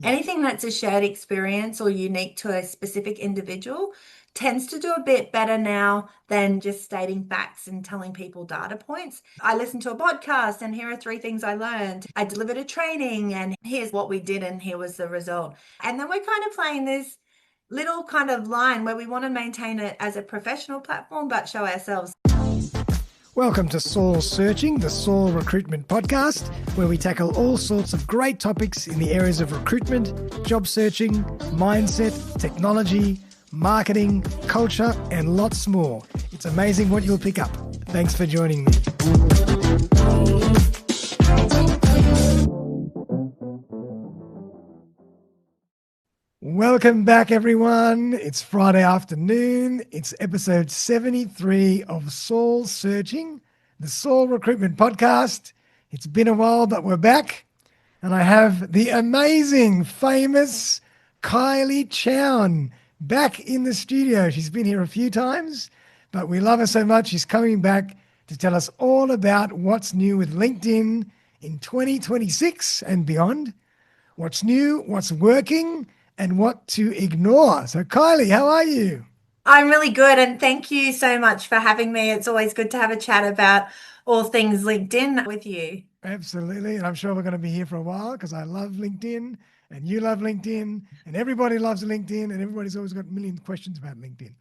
Yeah. Anything that's a shared experience or unique to a specific individual tends to do a bit better now than just stating facts and telling people data points. I listened to a podcast and here are three things I learned. I delivered a training and here's what we did and here was the result. And then we're kind of playing this little kind of line where we want to maintain it as a professional platform but show ourselves. Welcome to Saul Searching, the Saul Recruitment Podcast, where we tackle all sorts of great topics in the areas of recruitment, job searching, mindset, technology, marketing, culture, and lots more. It's amazing what you'll pick up. Thanks for joining me. Welcome back, everyone. It's Friday afternoon. It's episode 73 of Saul Searching, the Saul Recruitment Podcast. It's been a while, but we're back. And I have the amazing, famous Kylie Chown back in the studio. She's been here a few times, but we love her so much. She's coming back to tell us all about what's new with LinkedIn in 2026 and beyond. What's new, what's working, and what to ignore. So, Kylie, how are you? I'm really good and thank you so much for having me. It's always good to have a chat about all things LinkedIn with you. Absolutely. And I'm sure we're going to be here for a while because I love LinkedIn and you love LinkedIn and everybody loves LinkedIn and everybody's always got a million questions about LinkedIn.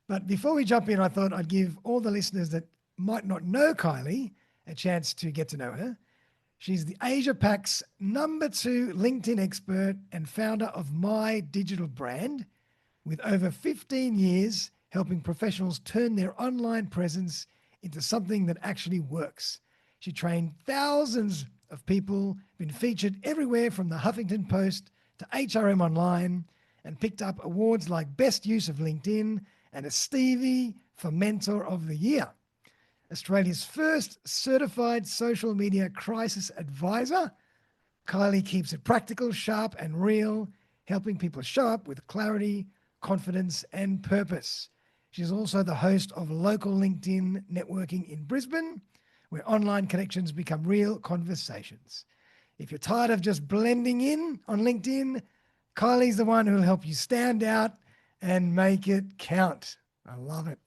But before we jump in, I thought I'd give all the listeners that might not know Kylie a chance to get to know her. She's the Asia Pac's #2 LinkedIn expert and founder of My Digital Brand, with over 15 years helping professionals turn their online presence into something that actually works. She trained thousands of people, been featured everywhere from the Huffington Post to HRM Online, and picked up awards like Best Use of LinkedIn and a Stevie for Mentor of the Year. Australia's first certified social media crisis advisor, Kylie keeps it practical, sharp, and real, helping people show up with clarity, confidence, and purpose. She's also the host of local LinkedIn networking in Brisbane, where online connections become real conversations. If you're tired of just blending in on LinkedIn, Kylie's the one who'll help you stand out and make it count. I love it.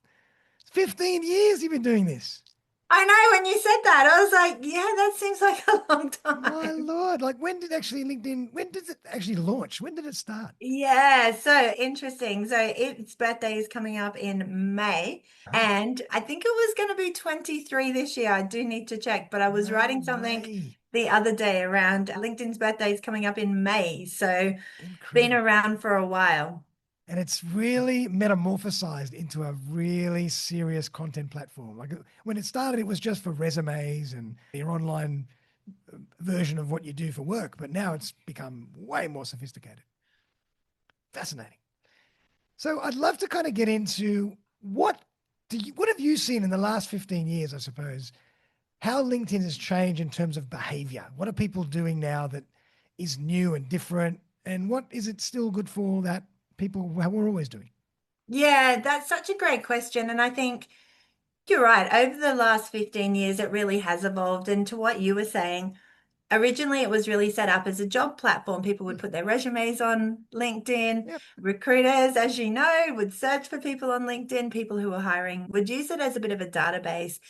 15 years you've been doing this. I know when you said that, I was like, yeah, that seems like a long My time. Lord, like when did actually LinkedIn, when did it actually launch? When did it start? Yeah, so interesting. So its birthday is coming up in May, Oh, and I think it was going to be 23 this year. I do need to check, but I was no writing something way. the other day around LinkedIn's birthday is coming up in May. So been Incredible. around for a while. And it's really metamorphosized into a really serious content platform. Like when it started, it was just for resumes and your online version of what you do for work. But now it's become way more sophisticated. Fascinating. So I'd love to kind of get into what have you seen in the last 15 years, I suppose, how LinkedIn has changed in terms of behavior? What are people doing now that is new and different? And what is it still good for that people were always doing? Yeah, that's such a great question. And I think you're right. Over the last 15 years, it really has evolved. And to what you were saying, originally it was really set up as a job platform. People would Hmm. put their resumes on LinkedIn. Yep. Recruiters, as you know, would search for people on LinkedIn. People who were hiring would use it as a bit of a database.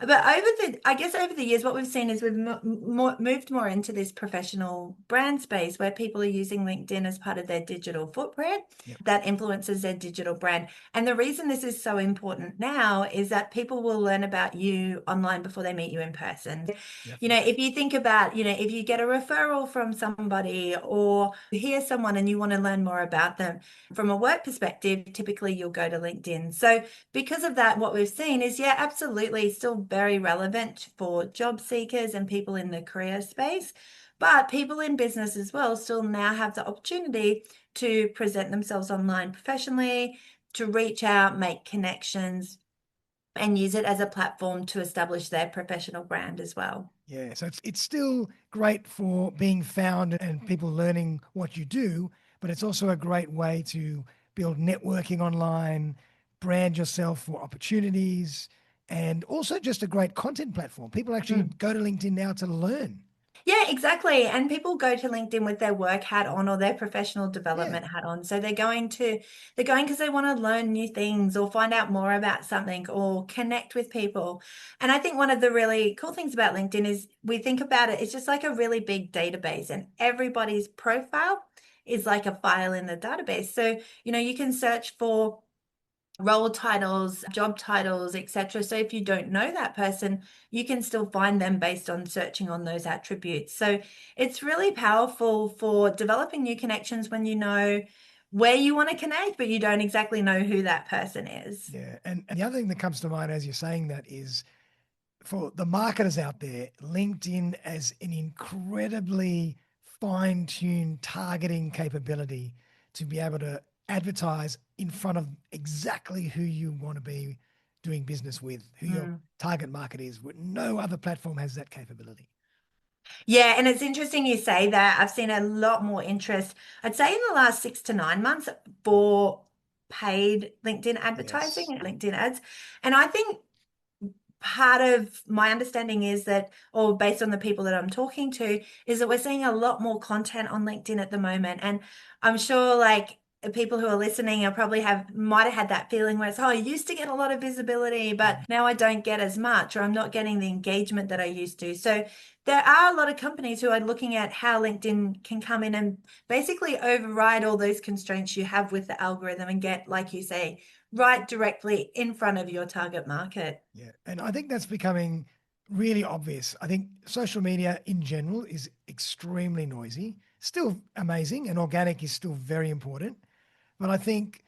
But I guess over the years, what we've seen is we've moved more into this professional brand space where people are using LinkedIn as part of their digital footprint Yep. that influences their digital brand. And the reason this is so important now is that people will learn about you online before they meet you in person. Definitely. If you think about, if you get a referral from somebody or you hear someone and you want to learn more about them from a work perspective, typically you'll go to LinkedIn. So because of that, what we've seen is, yeah, absolutely still very relevant for job seekers and people in the career space. But people in business as well still now have the opportunity to present themselves online professionally, to reach out, make connections, and use it as a platform to establish their professional brand as well. Yeah. So it's still great for being found and people learning what you do, but it's also a great way to build networking online, brand yourself for opportunities, and also just a great content platform. People actually Mm. go to LinkedIn now to learn. Yeah, exactly. And people go to LinkedIn with their work hat on or their professional Yeah, development hat on. So they're going because they want to learn new things or find out more about something or connect with people. And I think one of the really cool things about LinkedIn is we think about it, it's just like a really big database and everybody's profile is like a file in the database. So, you can search for role titles, job titles, etc. So if you don't know that person, you can still find them based on searching on those attributes. So it's really powerful for developing new connections when you know where you want to connect, but you don't exactly know who that person is. yeah. And the other thing that comes to mind as you're saying that is for the marketers out there, LinkedIn as an incredibly fine-tuned targeting capability to be able to advertise in front of exactly who you want to be doing business with, who your Mm. target market is. No other platform has that capability. Yeah, and it's interesting you say that. I've seen a lot more interest, I'd say in the last 6 to 9 months for paid LinkedIn advertising Yes. and LinkedIn ads. And I think part of my understanding is that, or based on the people that I'm talking to, is that we're seeing a lot more content on LinkedIn at the moment. And I'm sure like people who are listening are probably might have had that feeling where it's, oh, I used to get a lot of visibility, but Mm. now I don't get as much, or I'm not getting the engagement that I used to. So there are a lot of companies who are looking at how LinkedIn can come in and basically override all those constraints you have with the algorithm and get, like you say, right directly in front of your target market. Yeah. And I think that's becoming really obvious. I think social media in general is extremely noisy, still amazing, and organic is still very important. But I think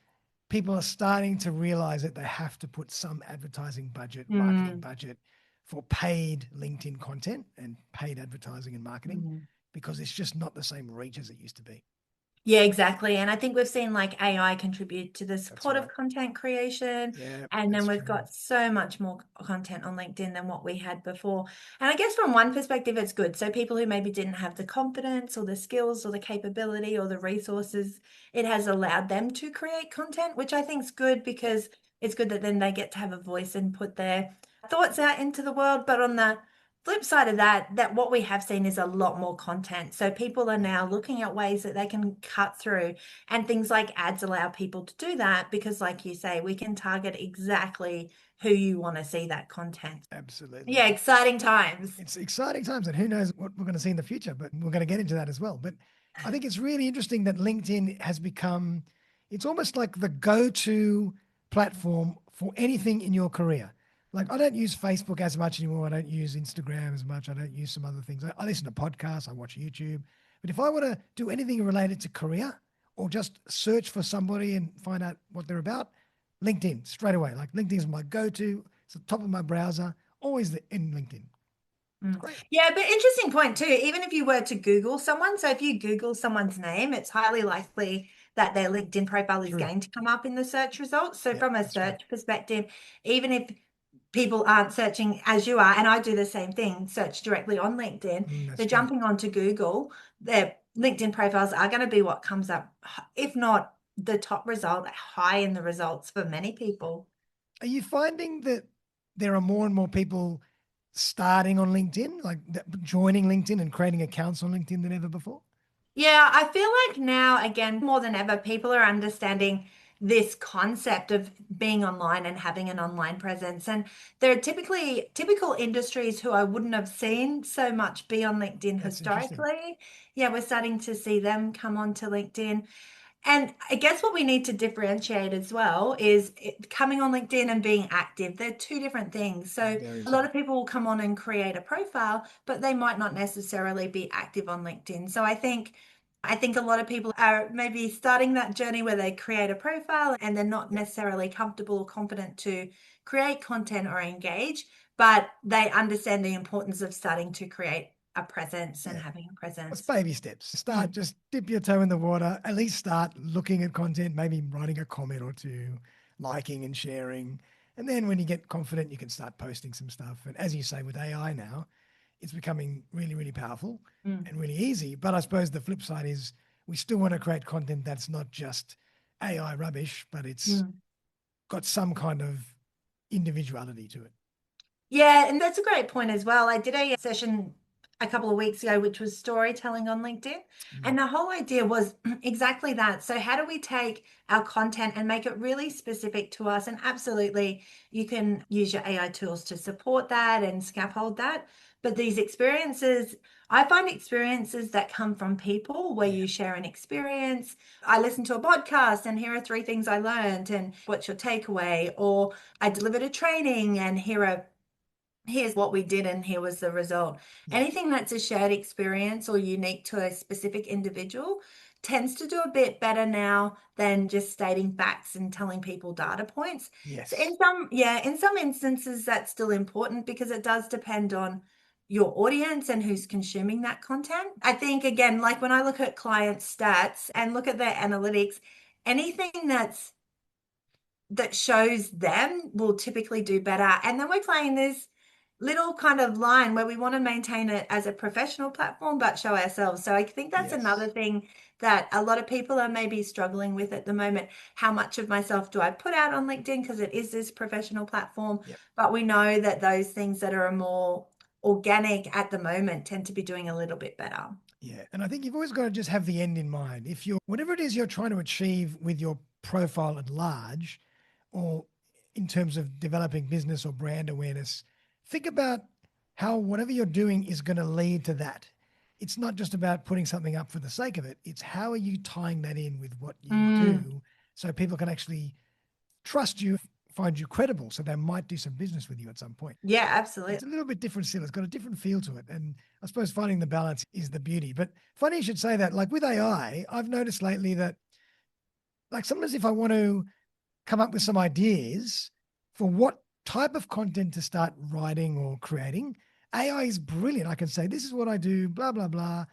people are starting to realize that they have to put some advertising budget, marketing Mm, budget for paid LinkedIn content and paid advertising and marketing mm. because it's just not the same reach as it used to be. Yeah, exactly. And I think we've seen like AI contribute to the That's support of right. content creation. Yeah, And then that's we've true. got so much more content on LinkedIn than what we had before. And I guess from one perspective, it's good. So people who maybe didn't have the confidence or the skills or the capability or the resources, it has allowed them to create content, which I think is good Yep. because it's good that then they get to have a voice and put their thoughts out into the world. But on the flip side of that what we have seen is a lot more content. So people are Yeah. now looking at ways that they can cut through, and things like ads allow people to do that because, like you say, we can target exactly who you want to see that content. Absolutely. Yeah, exciting times. It's exciting times, and who knows what we're going to see in the future, but we're going to get into that as well. But I think it's really interesting that LinkedIn has become, it's almost like the go to platform for anything in your career. Like, I don't use Facebook as much anymore. I don't use Instagram as much. I don't use some other things. I listen to podcasts, I watch YouTube. But if I want to do anything related to career or just search for somebody and find out what they're about, LinkedIn straight away. Like, LinkedIn is my go to, it's the top of my browser, always in LinkedIn. It's Mm. great. Yeah, but interesting point too. Even if you were to Google someone, so if you Google someone's name, it's highly likely that their LinkedIn profile is True. going to come up in the search results. So Yep, from a that's true. search perspective, even if people aren't searching as you are, and I do the same thing, search directly on LinkedIn, That's they're true. jumping onto Google, their LinkedIn profiles are going to be what comes up, if not the top result, high in the results for many people. Are you finding that there are more and more people starting on LinkedIn, like joining LinkedIn and creating accounts on LinkedIn than ever before? Yeah, I feel like now, again, more than ever, people are understanding this concept of being online and having an online presence. And there are typically typical industries who I wouldn't have seen so much be on LinkedIn That's interesting. historically. Yeah, we're starting to see them come onto LinkedIn. And I guess what we need to differentiate as well is coming on LinkedIn and being active. They're two different things. So Very a lot so. of people will come on and create a profile, but they might not necessarily be active on LinkedIn. So I think a lot of people are maybe starting that journey where they create a profile and they're not Yep. necessarily comfortable or confident to create content or engage, but they understand the importance of starting to create a presence and Yeah. having a It's presence. baby steps. Start, Mm, just dip your toe in the water, at least start looking at content, maybe writing a comment or two, liking and sharing. And then when you get confident, you can start posting some stuff. And as you say, with AI now, it's becoming really, really powerful mm, and really easy. But I suppose the flip side is we still want to create content that's not just AI rubbish, but it's mm. got some kind of individuality to it. Yeah, and that's a great point as well. I did a session a couple of weeks ago, which was storytelling on LinkedIn. Mm. And the whole idea was exactly that. So, how do we take our content and make it really specific to us? And absolutely, you can use your AI tools to support that and scaffold that. But these experiences, I find experiences that come from people where Yeah. you share an experience. I listened to a podcast and here are three things I learned, and what's your takeaway? Or I delivered a training and here's what we did and here was the result. Yeah. Anything that's a shared experience or unique to a specific individual tends to do a bit better now than just stating facts and telling people data points. So Yes. in some, yeah, in some instances that's still important because it does depend on your audience and who's consuming that content. I think again, like when I look at client stats and look at their analytics, anything that shows them will typically do better. And then we're playing this little kind of line where we want to maintain it as a professional platform, but show ourselves. So I think that's another Yes. thing that a lot of people are maybe struggling with at the moment. How much of myself do I put out on LinkedIn because it is this professional platform? Yep. But we know that those things that are more organic at the moment tend to be doing a little bit better. Yeah. And I think you've always got to just have the end in mind. If you're, whatever it is you're trying to achieve with your profile at large, or in terms of developing business or brand awareness, think about how whatever you're doing is going to lead to that. It's not just about putting something up for the sake of it. It's how are you tying that in with what you Mm, do so people can actually trust you, find you credible, so they might do some business with you at some point. yeah, absolutely. It's a little bit different still. It's got a different feel to it. And I suppose finding the balance is the beauty. But funny you should say that. Like with AI, I've noticed lately that, like, sometimes if I want to come up with some ideas for what type of content to start writing or creating, AI is brilliant. I can say, this is what I do, blah, blah, blah.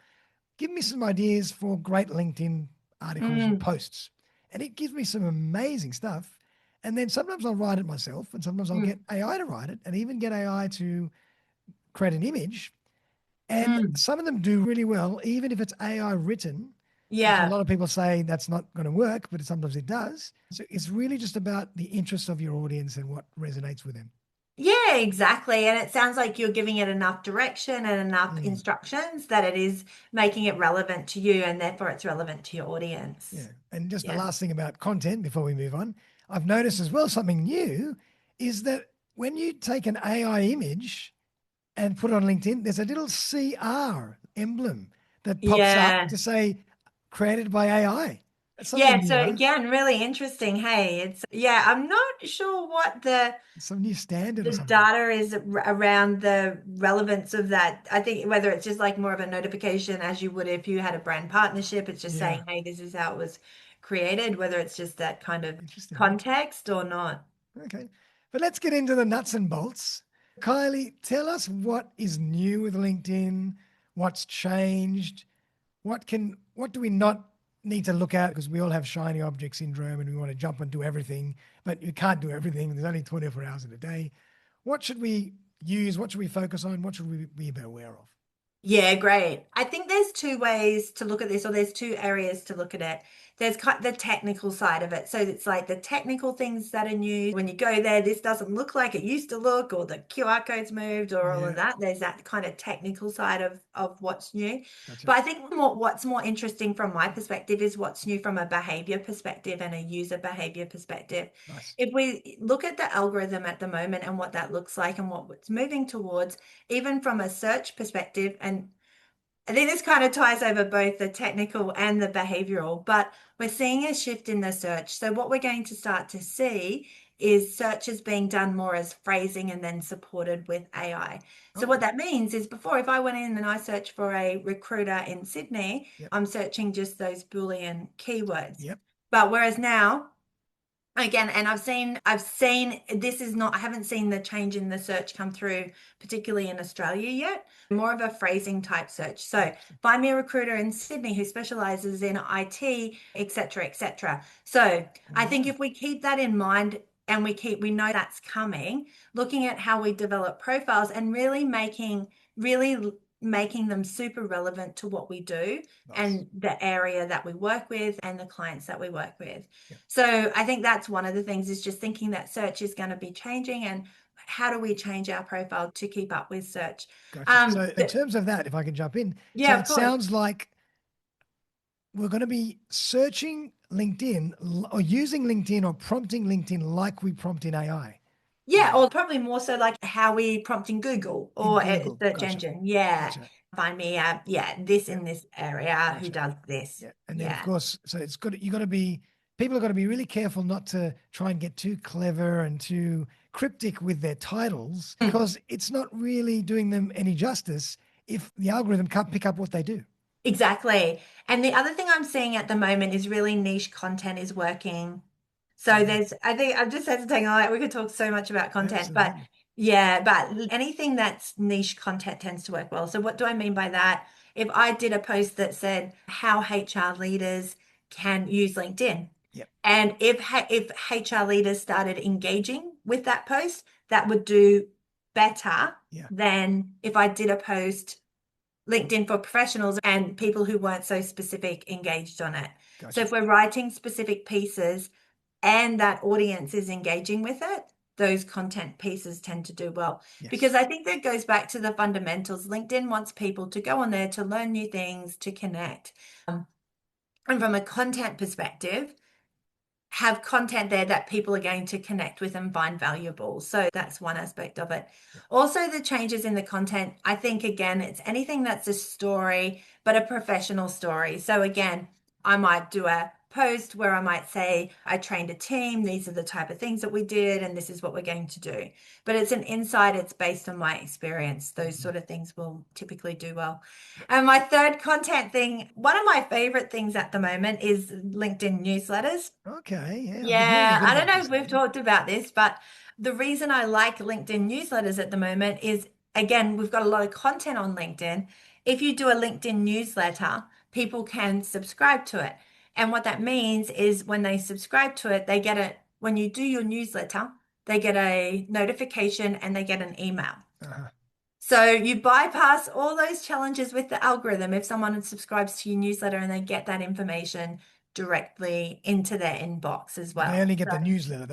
Give me some ideas for great LinkedIn articles or Mm, posts. And it gives me some amazing stuff. And then sometimes I'll write it myself, and sometimes I'll mm, get AI to write it, and even get AI to create an image. And mm. some of them do really well, even if it's AI written, which a Yeah. lot of people say that's not going to work, but sometimes it does. So it's really just about the interests of your audience and what resonates with them. Yeah, exactly. And it sounds like you're giving it enough direction and enough Mm, instructions that it is making it relevant to you and therefore it's relevant to your yeah. audience. And just the Yeah. last thing about content before we move on, I've noticed as well something new is that when you take an AI image and put it on LinkedIn, there's a little CR emblem that pops up Yeah. to say created by AI. That's something Yeah. new, So huh? again, really interesting. Hey, yeah, I'm not sure what Some new standard or the something. data is around the relevance of that. I think whether it's just like more of a notification as you would if you had a brand partnership, it's just Yeah. saying, hey, this is how it was created, whether it's just that kind of Interesting. context or not. Okay. But let's get into the nuts and bolts. Kylie, tell us what is new with LinkedIn, what's changed, what do we not need to look at because we all have shiny object syndrome and we want to jump and do everything, but you can't do everything. There's only 24 hours in a day. What should we use? What should we focus on? What should we be aware of? Yeah, great. I think there's two ways to look at this, or there's two areas to look at it. There's the technical side of it. So it's like the technical things that are new. When you go there, this doesn't look like it used to look, or the QR code's moved, or all of Yeah, that. There's that kind of technical side of what's new. gotcha. But I think what's more interesting from my perspective is what's new from a behavior perspective and a user behavior perspective. Nice. If we look at the algorithm at the moment and what that looks like and what it's moving towards, even from a search perspective, and I think this kind of ties over both the technical and the behavioral, but we're seeing a shift in the search. So, what we're going to start to see is searches being done more as phrasing and then supported with AI. So, Oh, what that means is before, if I went in and I searched for a recruiter in Sydney, yep, I'm searching just those Boolean keywords. yep. But whereas now, again, and I've seen this is not, I haven't seen the change in the search come through, particularly in Australia yet. More of a phrasing type search. So Interesting. find me a recruiter in Sydney who specializes in IT, etc., etc. So I think Ah, if we keep that in mind and we know that's coming, looking at how we develop profiles and really making them super relevant to what we do nice. and the area that we work with and the clients that we work with. Yep. So I think that's one of the things is just thinking that search is going to be changing and how do we change our profile to keep up with search? Gotcha. So in But terms of that, if I can jump in, so yeah, of it course. sounds like we're going to be searching LinkedIn or using LinkedIn or prompting LinkedIn like we prompt in AI Yeah, or probably more so like how we prompt in Google in or a Google. search Gotcha. engine. Yeah. Gotcha. Find me yeah, this Yep. in this area who Gotcha. does this. Yeah. And then of Yeah. course, so it's good. You got to be, people have got to be really careful not to try and get too clever and too cryptic with their titles Mm. because it's not really doing them any justice if the algorithm can't pick up what they do. Exactly. And the other thing I'm seeing at the moment is really niche content is working. So Yeah, there's, I think I'm just hesitating. Like we could talk so much about content, but absolutely. yeah, but anything that's niche content tends to work well. So what do I mean by that? If I did a post that said how HR leaders can use LinkedIn, Yep. and if HR leaders started engaging with that post, that would do better Yeah. than if I did a post LinkedIn for professionals and people who weren't so specific engaged on it. So Gotcha. if we're writing specific pieces and that audience is engaging with it, those content pieces tend to do well. Because Yes. I think that goes back to the fundamentals. LinkedIn wants people to go on there to learn new things, to connect. And from a content perspective, have content there that people are going to connect with and find valuable. So that's one aspect of it. Yeah. Also, the changes in the content, I think, again, it's anything that's a story, but a professional story. So, again, I might do a post where I might say, I trained a team, these are the type of things that we did, and this is what we're going to do. But it's an insight, it's based on my experience. Those Mhm. sort of things will typically do well. Yep. And my third content thing, one of my favorite things at the moment is LinkedIn newsletters. Okay. Yeah. I've been hearing a Yeah, bit I don't about know if this we've lately. talked about this, but the reason I like LinkedIn newsletters at the moment is, again, we've got a lot of content on LinkedIn. If you do a LinkedIn newsletter, people can subscribe to it. And what that means is when they subscribe to it, they get it when you do your newsletter, they get a notification and they get an email. Uh-huh. So you bypass all those challenges with the algorithm if someone subscribes to your newsletter and they get that information directly into their inbox as But they well. only get So the newsletter.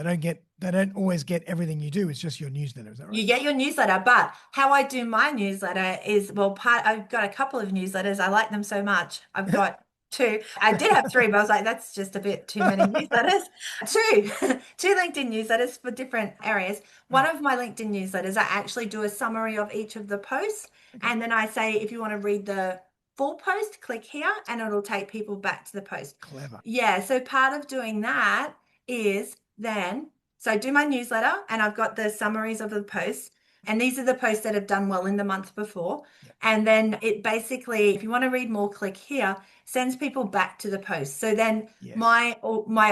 They don't always get everything you do. It's just your newsletter. Is that right? you get your newsletter, but how I do my newsletter is, well, I've got a couple of newsletters. I like them so much. I've got two. I did have three, but I was like, that's just a bit too many newsletters. Two, two LinkedIn newsletters for different areas. One Right. of my LinkedIn newsletters, I actually do a summary of each of the posts. Okay. And then I say, if you want to read the full post, click here and it'll take people back to the post. Clever. Yeah. So part of doing that is then so I do my newsletter and I've got the summaries of the posts. And these are the posts that have done well in the month before. Yeah. And then it basically, if you want to read more, click here, sends people back to the post. So then Yes. my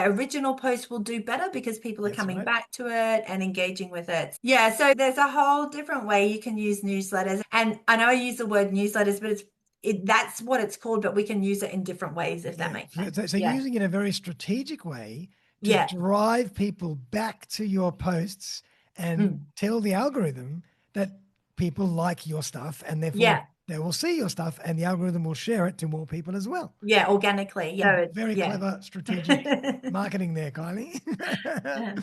original post will do better because people are That's coming right. back to it and engaging with it. Yeah, so there's a whole different way you can use newsletters. And I know I use the word newsletters, but that's what it's called, but we can use it in different ways if that Yeah. makes So, sense. so Yeah. using it in a very strategic way to Yeah. drive people back to your posts and Mm. tell the algorithm that people like your stuff and therefore Yeah. they will see your stuff and the algorithm will share it to more people as well. Yeah, organically. Yeah. So Very yeah. clever strategic marketing there, Kylie. Yeah.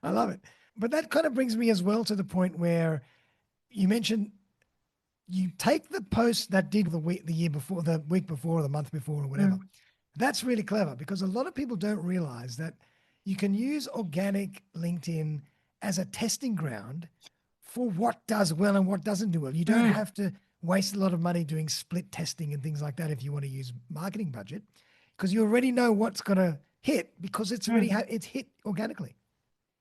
I love it. But that kind of brings me as well to the point where you mentioned you take the post that did the year before, the week before, or the month before, or whatever. Mm, That's really clever because a lot of people don't realize that you can use organic LinkedIn as a testing ground for what does well and what doesn't do well. You don't mm, have to waste a lot of money doing split testing and things like that if you want to use marketing budget because you already know what's going to hit because it's already mm. it's hit organically.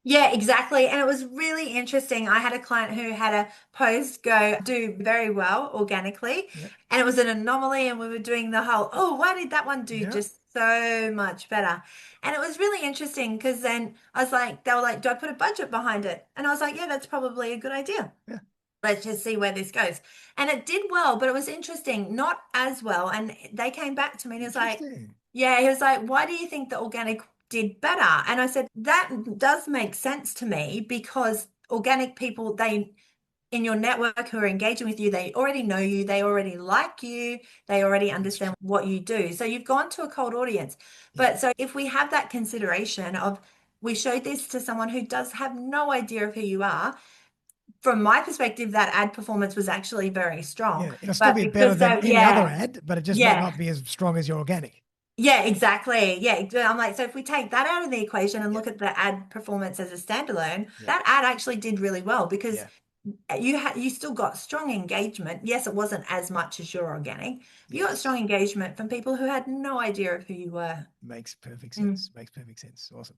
Yeah, exactly. And it was really interesting. I had a client who had a post go do very well organically, Yep. and it was an anomaly. And we were doing the whole, oh, why did that one do Yeah. just so much better? And it was really interesting because then I was like, they were like, do I put a budget behind it? And I was like, yeah, that's probably a good idea. Yeah. Let's just see where this goes. And it did well, but it was interesting, not as well. And they came back to me and he was like, Interesting. yeah, he was like, why do you think the organic did better? And I said, that does make sense to me because organic people, they in your network who are engaging with you, they already know you, they already like you, they already That's understand true. what you do. So you've gone to a cold audience. Yeah. But so if we have that consideration of we showed this to someone who does have no idea of who you are, from my perspective, that ad performance was actually very strong. Yeah, it'll still But be better because than they, any other yeah, ad, but it just might yeah, not be as strong as your organic. yeah, exactly. Yeah, I'm like, so if we take that out of the equation and Yep, look at the ad performance as a standalone, yep, that ad actually did really well because yeah, you still got strong engagement. Yes, it wasn't as much as your organic, but you got yes. strong engagement from people who had no idea of who you were. Makes perfect Mm. sense. Makes perfect sense. Awesome.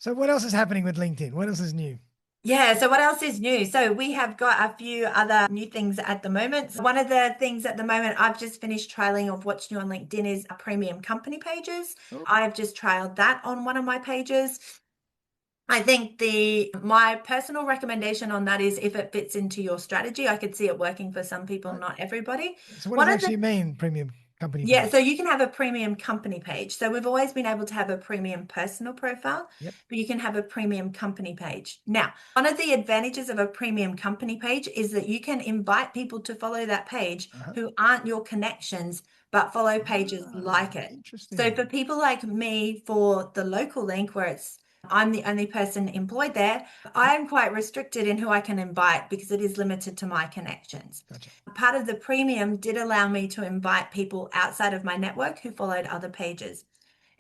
So what else is happening with LinkedIn? What else is new? Yeah, so what else is new? So we have got a few other new things at the moment. So one of the things at the moment I've just finished trialing of what's new on LinkedIn is premium company pages. Oh, I've just trialed that on one of my pages. I think the my personal recommendation on that is if it fits into your strategy. I could see it working for some people, right. not everybody. So what does One it of the actually mean, premium company Yeah, so page? you can have a premium company page. So we've always been able to have a premium personal profile, Yep. but you can have a premium company page. Now, one of the advantages of a premium company page is that you can invite people to follow that page Uh-huh. who aren't your connections, but follow pages like Ah, it. So for interesting. people like me, for the local link where I'm the only person employed there, Yep. I'm quite restricted in who I can invite because it is limited to my connections. Gotcha. Part of the premium did allow me to invite people outside of my network who followed other pages.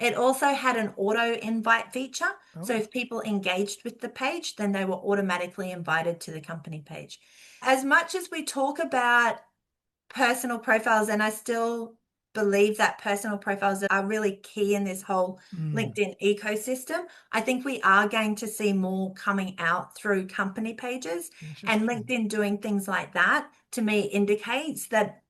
It also had an auto invite feature. So Oh. if people engaged with the page, then they were automatically invited to the company page. As much as we talk about personal profiles, and I still believe that personal profiles are really key in this whole Mm, LinkedIn ecosystem. I think we are going to see more coming out through company pages, and interesting. LinkedIn doing things like that to me indicates that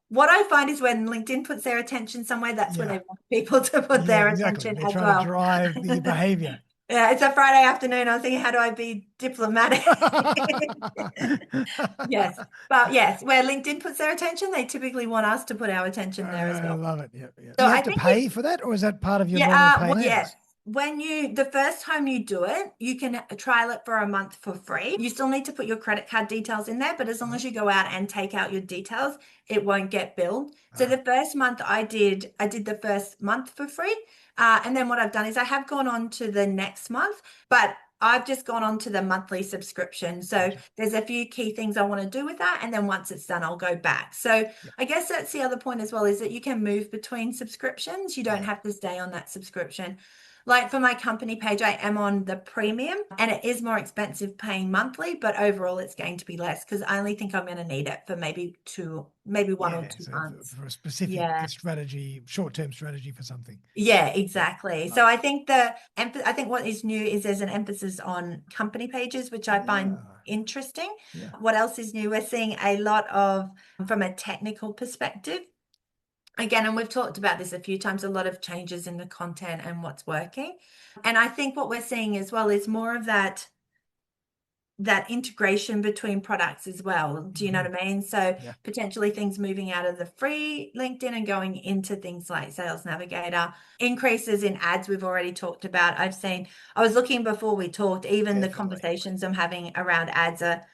what I find is when LinkedIn puts their attention somewhere, that's where Yeah. they want people to put Yeah, their exactly. attention They're as trying to well. drive the behavior. Yeah, it's a Friday afternoon. I was thinking, how do I be diplomatic? Yes. But yes, where LinkedIn puts their attention, they typically want us to put our attention there as I well. love it. Yeah, yeah. Do So you I have to think pay for that, or is that part of your normal yeah, well, yes. plans? When the first time you do it, you can trial it for a month for free. You still need to put your credit card details in there, but as long Uh-huh. as you go out and take out your details, it won't get billed. So Uh-huh. the first month I did the first month for free. And then what I've done is I have gone on to the next month, but I've just gone on to the monthly subscription. So Gotcha. there's a few key things I want to do with that. And then once it's done, I'll go back. So Yep. I guess that's the other point as well is that you can move between subscriptions. You don't Yeah. have to stay on that subscription. Like for my company page, I am on the premium and it is more expensive paying monthly, but overall it's going to be less because I only think I'm going to need it for maybe one or Yeah. two So months. for a specific Yeah. strategy, short-term strategy for something. Yeah, Yeah. exactly. Love So it. I think what is new is there's an emphasis on company pages, which I find Ah, interesting. yeah. What else is new? We're seeing a lot of, from a technical perspective, again, and we've talked about this a few times, a lot of changes in the content and what's working. And I think what we're seeing as well is more of that integration between products as well. Do you know Hmm. what I mean? So Yeah. potentially things moving out of the free LinkedIn and going into things like Sales Navigator, increases in ads we've already talked about. I was looking before we talked, even the Definitely. conversations I'm having around ads are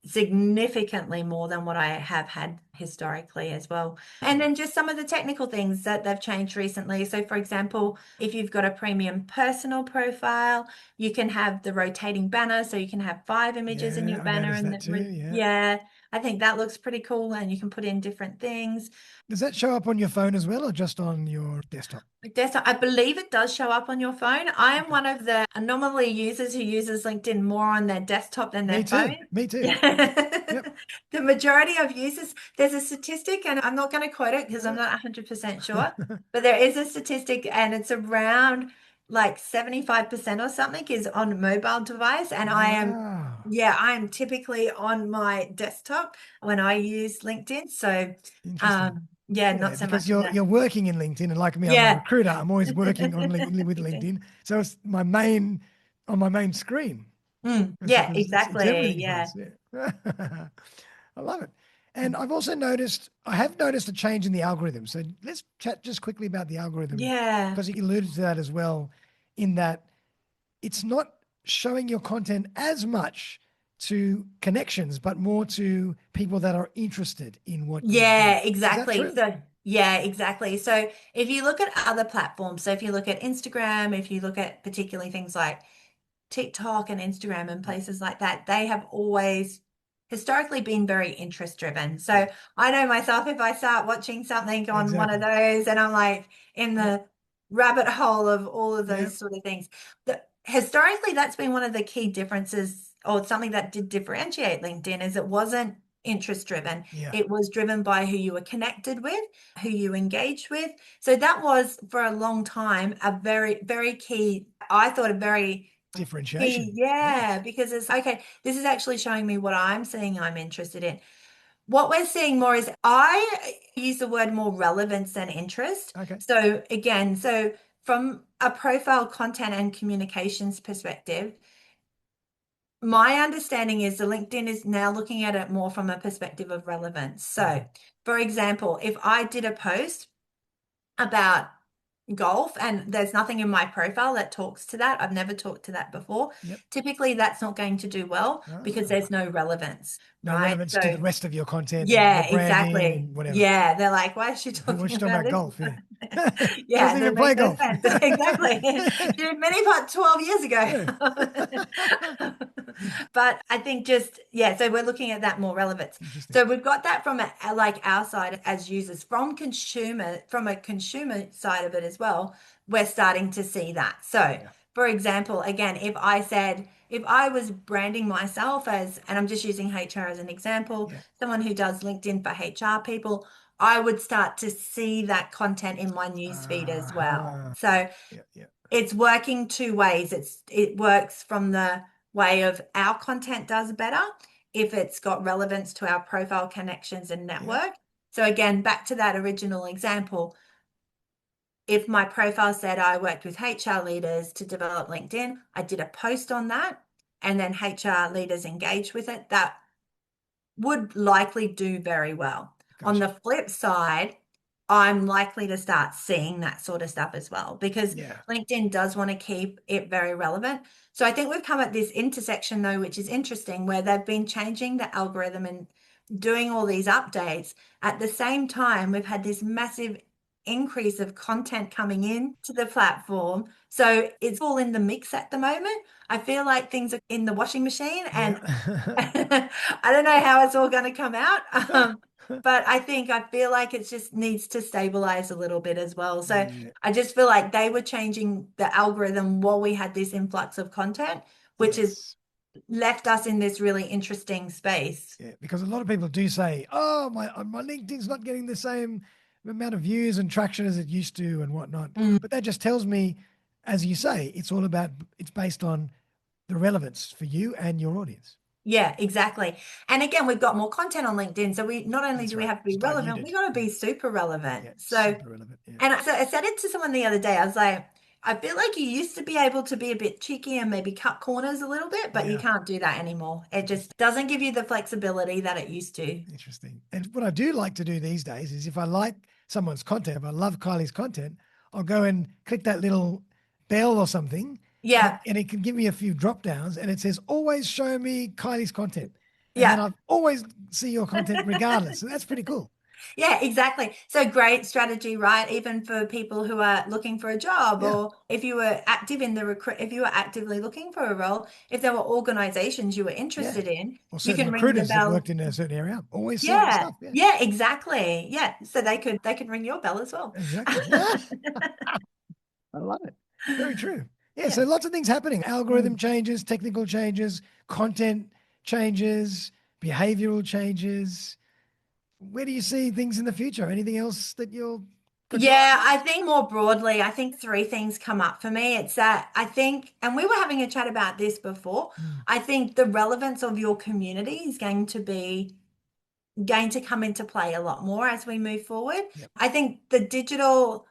significantly more than what I have had historically as well. And Mm. then just some of the technical things that they've changed recently. So, for example, if you've got a premium personal profile, you can have the rotating banner. So you can have 5 images in your Yeah, I banner. noticed And that too. Yeah. yeah, I think that looks pretty cool. And you can put in different things. Does that show up on your phone as well, or just on your desktop? Desktop, I believe it does show up on your phone. I am Okay. one of the anomaly users who uses LinkedIn more on their desktop than Me their phone. too. Me too. Yeah. Yep. The majority of users, there's a statistic, and I'm not going to quote it because I'm Uh, not 100% sure, but there is a statistic, and it's around like 75% or something is on mobile device. And wow. I am typically on my desktop when I use LinkedIn. So, Interesting. yeah, Yeah, not so because much on you're that. working in LinkedIn, and like me, I'm a Yeah. recruiter. I'm always working on LinkedIn with LinkedIn. LinkedIn, so it's my main on my main screen. Yeah, It's exactly. everything for Yeah. us. Yeah, I love it. And Mm. I've also I have noticed a change in the algorithm. So let's chat just quickly about the algorithm Yeah. because you alluded to that as well. In that it's not showing your content as much to connections, but more to people that are interested in what you do. Yeah, Is that exactly. true? So, yeah, exactly. So, if you look at other platforms, so if you look at Instagram, if you look at particularly things like TikTok and Instagram and Yeah. places like that, they have always historically been very interest driven. So Yeah. I know myself, if I start watching something on one of Exactly. those and I'm like in Yeah. the rabbit hole of all of Yeah. those sort of things, historically that's been one of the key differences, or something that did differentiate LinkedIn, is it wasn't interest driven. Yeah. It was driven by who you were connected with, who you engaged with. So that was for a long time a very, very key, I thought a very key, Differentiation. yeah, Yes. because it's okay, this is actually showing me what I'm seeing I'm interested in. What we're seeing more is, I use the word more relevance than interest. Okay. So again, so from a profile content and communications perspective, my understanding is the LinkedIn is now looking at it more from a perspective of relevance. So, for example, if I did a post about golf and there's nothing in my profile that talks to that, I've never talked to that before, Yep. typically that's not going to do well because Ah, there's no relevance, no right? relevance to the So, rest of your content and your yeah, branding exactly. and whatever. Yeah, they're like, why is she What's talking she talking about about this? golf? Yeah. Yeah, Doesn't that even makes play no golf. sense. Exactly. Did mini putt 12 years ago. Yeah. But I think just, yeah, so we're looking at that more relevance. Interesting. So we've got that from like our side as users, from a consumer side of it as well, we're starting to see that. So, Yeah. for example, again, if I was branding myself as, and I'm just using HR as an example, Yeah. someone who does LinkedIn for HR people, I would start to see that content in my newsfeed as well. Uh-huh. So Yeah. Yeah. it's working two ways. It works from the way of our content does better if it's got relevance to our profile connections and Yeah. network. So again, back to that original example, if my profile said I worked with HR leaders to develop LinkedIn, I did a post on that, and then HR leaders engaged with it, that would likely do very well. On Gotcha. the flip side, I'm likely to start seeing that sort of stuff as well, because Yeah. LinkedIn does want to keep it very relevant. So I think we've come at this intersection though, which is interesting, where they've been changing the algorithm and doing all these updates. At the same time, we've had this massive increase of content coming in to the platform. So it's all in the mix at the moment. I feel like things are in the washing machine, and Yeah. I don't know how it's all going to come out. But I feel like it just needs to stabilize a little bit as well. So Yeah. I just feel like they were changing the algorithm while we had this influx of content, which has Yes. left us in this really interesting space. Yeah, because a lot of people do say, "Oh, my LinkedIn's not getting the same amount of views and traction as it used to, and whatnot." Mm. But that just tells me, as you say, it's based on the relevance for you and your audience. Yeah, exactly. And again, we've got more content on LinkedIn. So we not only That's do we right. have to It's be relevant, we diluted. got to Yeah, be super relevant. yeah, So, super relevant. Yeah, and so I said it to someone the other day. I was like, I feel like you used to be able to be a bit cheeky and maybe cut corners a little bit, but you yeah. can't do that anymore. It Interesting. just doesn't give you the flexibility that it used to. Interesting. And what I do like to do these days is if I like someone's content, if I love Kylie's content, I'll go and click that little bell or something, Yeah. and it can give me a few drop downs, and it says always show me Kylie's content. And then Yeah. I always see your content regardless. So that's pretty cool. Yeah, exactly. So great strategy, right? Even for people who are looking for a job, Yeah. or if you were active in the if you were actively looking for a role, if there were organizations you were Yeah. interested in, Or you certain can ring the recruiters that bell. worked in a certain area always see their Yeah. stuff. Yeah. Yeah, exactly. Yeah. So they could ring your bell as well. Exactly. I love it. Very true. Yeah. Yeah. So lots of things happening. Algorithm Mm. changes, technical changes, content changes, behavioral changes. Where do you see things in the future? Anything else that you're got your eye Yeah, on? I think more broadly, I think three things come up for me. It's that I think, and we were having a chat about this before, Mm, I think the relevance of your community is going to come into play a lot more as we move forward. yep. I think the digital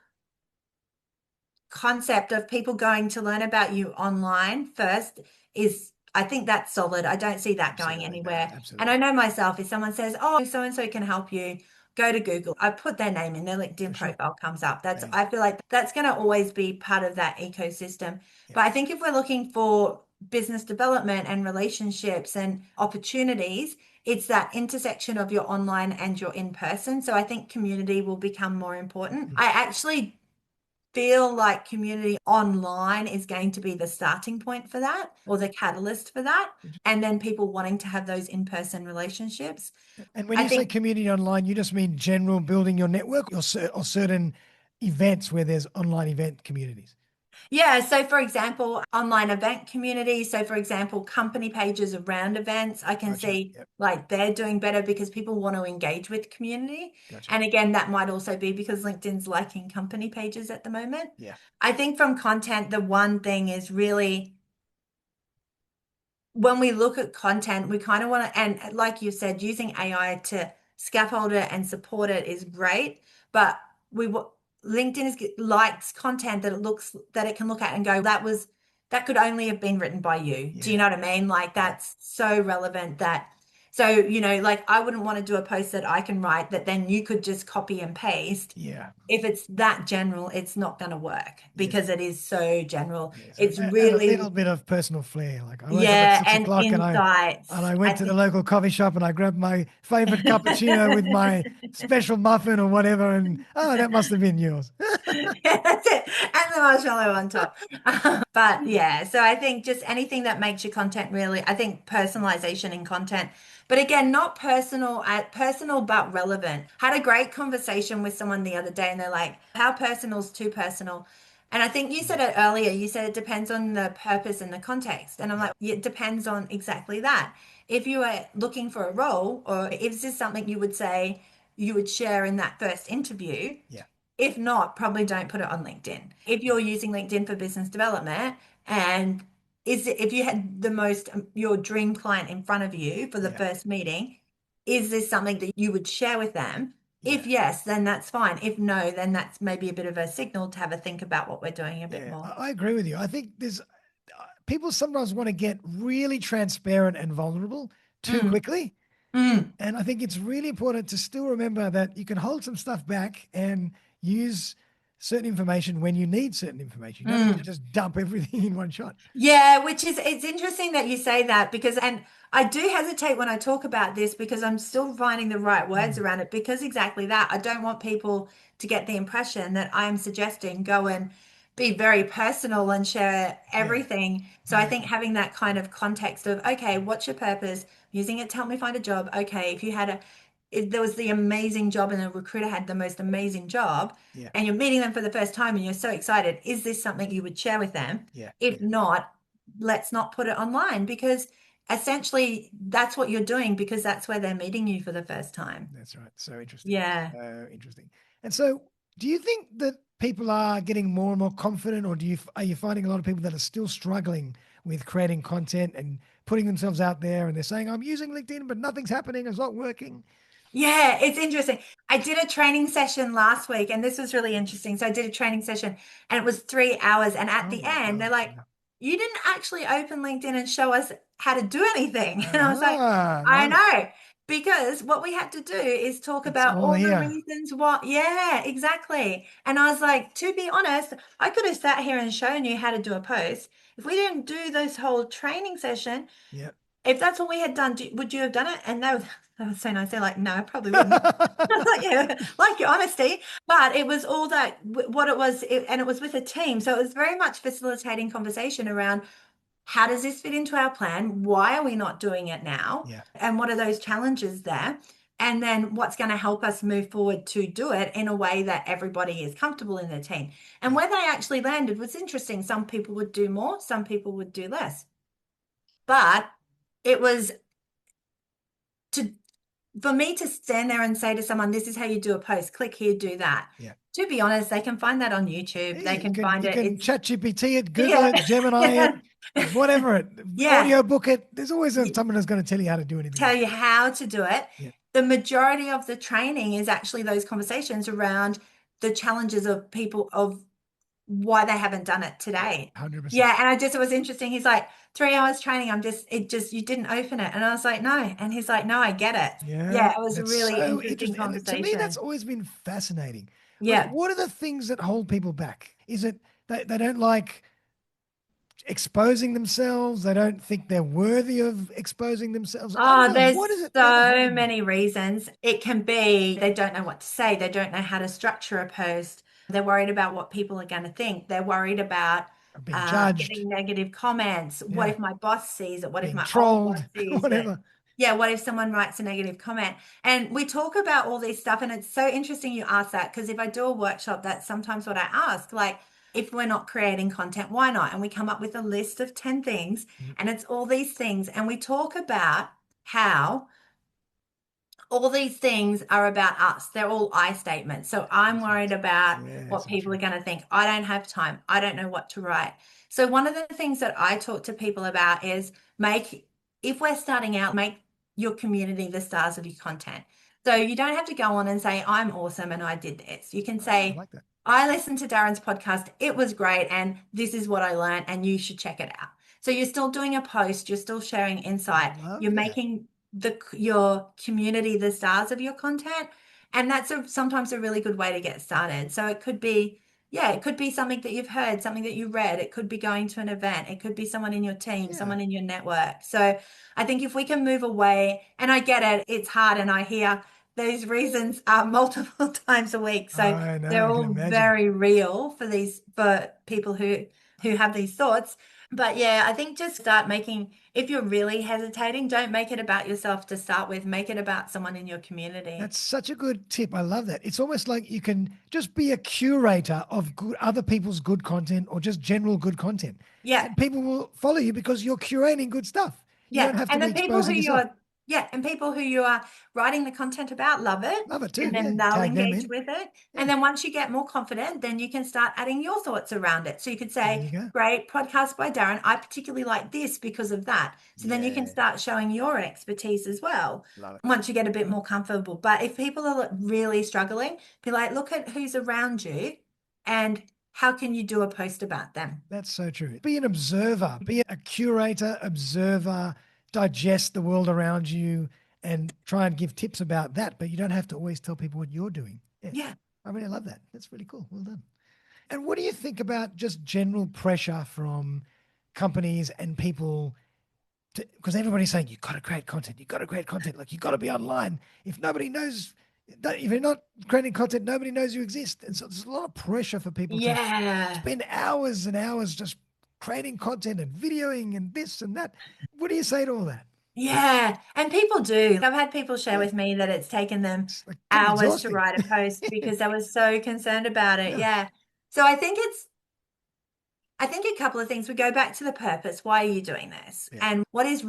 concept of people going to learn about you online first is, I think that's solid. I don't see that going Absolutely. No, anywhere. And I absolutely. know myself, if someone says, oh, so and so can help you, go to Google. I put their name in, their LinkedIn For sure. profile comes up. That's, Bang. I feel like that's going to always be part of that ecosystem. Yep. But I think if we're looking for business development and relationships and opportunities, it's that intersection of your online and your in person. So I think community will become more important. Mm, I actually feel like community online is going to be the starting point for that or the catalyst for that. And then people wanting to have those in-person relationships. And when I you say think community online, you just mean general building your network, or certain events where there's online event communities. Yeah, so for example, online event community. So for example, company pages around events, I can Gotcha. see Yep. like they're doing better because people want to engage with community. Gotcha. And again, that might also be because LinkedIn's liking company pages at the moment. Yeah. I think from content, the one thing is really when we look at content, we kind of want to, and like you said, using AI to scaffold it and support it is great. But we LinkedIn likes content that it looks that it can look at and go, that could only have been written by you. Do you Yeah. know what I mean? Like Yeah. that's so relevant that so, like I wouldn't want to do a post that I can write that then you could just copy and paste. Yeah. If it's that general, it's not going to work Yes. because it is so general. Yeah. So It's add a really little bit of personal flair. Like I woke up at yeah, six and o'clock and insights. I I went to the think local coffee shop and I grabbed my favorite cappuccino with my special muffin or whatever. And oh, that must have been yours. yeah, that's it. And the marshmallow on top. But yeah, so I think just anything that makes your content really, I think personalization in content, but again, not personal, personal but relevant. Had a great conversation with someone the other day and they're like, how personal is too personal? And I think you said it earlier, you said it depends on the purpose and the context. And I'm Yeah. like, it depends on exactly that. If you are looking for a role or is this something you would say you would share in that first interview? Yeah. If not, probably don't put it on LinkedIn. If you're using LinkedIn for business development and if you had the most your dream client in front of you for the Yeah. first meeting, is this something that you would share with them? If Yeah. yes, then that's fine. If no, then that's maybe a bit of a signal to have a think about what we're doing a bit Yeah. more. I agree with you. I think there's people sometimes want to get really transparent and vulnerable too Mm, quickly. mm, And I think it's really important to still remember that you can hold some stuff back and use certain information when you need certain information. You don't need to mm. just dump everything in one shot. Yeah, which is it's interesting that you say that because and I do hesitate when I talk about this because I'm still finding the right words Mm, around it because exactly that. I don't want people to get the impression that I'm suggesting go and be very personal and share yeah, everything. So I think exactly. having that kind of context of, okay, what's your purpose? Using it to help me find a job. Okay, if you had if there was the amazing job and the recruiter had the most amazing job Yeah, and you're meeting them for the first time and you're so excited, is this something you would share with them? yeah, If yeah. not, let's not put it online because essentially that's what you're doing because that's where they're meeting you for the first time. That's right. So interesting. Yeah. So interesting. And so, do you think that people are getting more and more confident, or are you finding a lot of people that are still struggling with creating content and putting themselves out there, and they're saying, "I'm using LinkedIn, but nothing's happening. It's not working." Yeah, it's interesting. I did a training session last week and this was really interesting. So I did a training session and it was 3 hours. And at Oh the my end, they're God. like, Yeah. you didn't actually open LinkedIn and show us how to do anything. And I was like, Ah, I love it. know, because what we had to do is talk It's about all all the here. reasons what, yeah, exactly. And I was like, to be honest, I could have sat here and shown you how to do a post. If we didn't do this whole training session, Yeah. if that's what we had done, would you have done it? And they were so nice. They're like, no, I probably wouldn't. I was like, yeah, like your honesty. But it was all that what it was, and it was with a team. So it was very much facilitating conversation around how does this fit into our plan? Why are we not doing it now? Yeah. And what are those challenges there? And then what's going to help us move forward to do it in a way that everybody is comfortable in the team. And Yeah. where they actually landed was interesting. Some people would do more, some people would do less. But it was to for me to stand there and say to someone, this is how you do a post, click here, do that. Yeah. To be honest, they can find that on YouTube. They Hey, can find you it. can It's chat GPT it, Google yeah, it, Gemini it, yeah, whatever it, yeah. audio book it. There's always someone that's going to tell you how to do anything Tell else. you how to do it. Yeah. The majority of the training is actually those conversations around the challenges of people of why they haven't done it Yeah. today. 100%. Yeah, and it was interesting. He's like, 3 hours training, you didn't open it. And I was like, no. And he's like, no, I get it. Yeah. Yeah, it was a That's really so interesting interesting. And to me, that's conversation. always been fascinating. Like, Yeah. what are the things that hold people back? Is it they don't like exposing themselves? They don't think they're worthy of exposing themselves? I don't Oh, know. there's What is it that holds so them back? many reasons. It can be they don't know what to say, they don't know how to structure a post. They're worried about what people are going to think. They're worried about Or being judged, getting negative comments. What yeah, if my boss sees it? What if being my old boss trolled, sees it? whatever. Yeah, what if someone writes a negative comment? And we talk about all this stuff, and it's so interesting you ask that because if I do a workshop, that's sometimes what I ask. Like, if we're not creating content, why not? And we come up with a list of 10 things, Mm, and it's all these things. And we talk about how all these things are about us. They're all I statements. So I'm that's right. worried about Yeah, what so people true. are going to think. I don't have time. I don't know what to write. So one of the things that I talk to people about is if we're starting out, make your community the stars of your content. So you don't have to go on and say, I'm awesome and I did this. You can Oh, I say, like that. I listened to Darren's podcast. It was great. And this is what I learned and you should check it out. So you're still doing a post, you're still sharing insight, Love you're that. making your community the stars of your content, and that's sometimes a really good way to get started. So it could be, yeah, it could be something that you've heard, something that you read, it could be going to an event, it could be someone in your team, Yeah, someone in your network. So I think if we can move away, and I get it, it's hard, and I hear those reasons multiple times a week, so I know. they're I can all imagine. very real for people who have these thoughts. But yeah, I think just start making, if you're really hesitating, don't make it about yourself to start with. Make it about someone in your community. That's such a good tip. I love that. It's almost like you can just be a curator of good other people's good content or just general good content. Yeah. And people will follow you because you're curating good stuff. You Yeah. don't have to And be the people who exposing yourself. you're, yeah. And people who you are writing the content about love it. Love it too. And Yeah. then they'll Tag them engage in. with it. And Yeah. then once you get more confident, then you can start adding your thoughts around it. So you could There say, you go. great podcast by Darren. I particularly like this because of that. So then you can Yeah. start showing your expertise as well Love it. once you get a bit more comfortable. But if people are really struggling, be like, look at who's around you and how can you do a post about them? That's so true. Be an observer, be a curator, observer, digest the world around you and try and give tips about that. But you don't have to always tell people what you're doing. Yeah. Yeah. I really love that. That's really cool. Well done. And what do you think about just general pressure from companies and people? Because everybody's saying you've got to create content, you've got to create content, like you've got to be online. If nobody knows, if you're not creating content, nobody knows you exist. And so there's a lot of pressure for people to Yeah. spend hours and hours just creating content and videoing and this and that. What do you say to all that? Yeah, and people do. I've had people share Yeah, with me that it's taken them it's like can be hours to exhausting. write a post because they were so concerned about it. Yeah, Yeah. So I think a couple of things. We go back to the purpose. Why are you doing this? yeah, And what is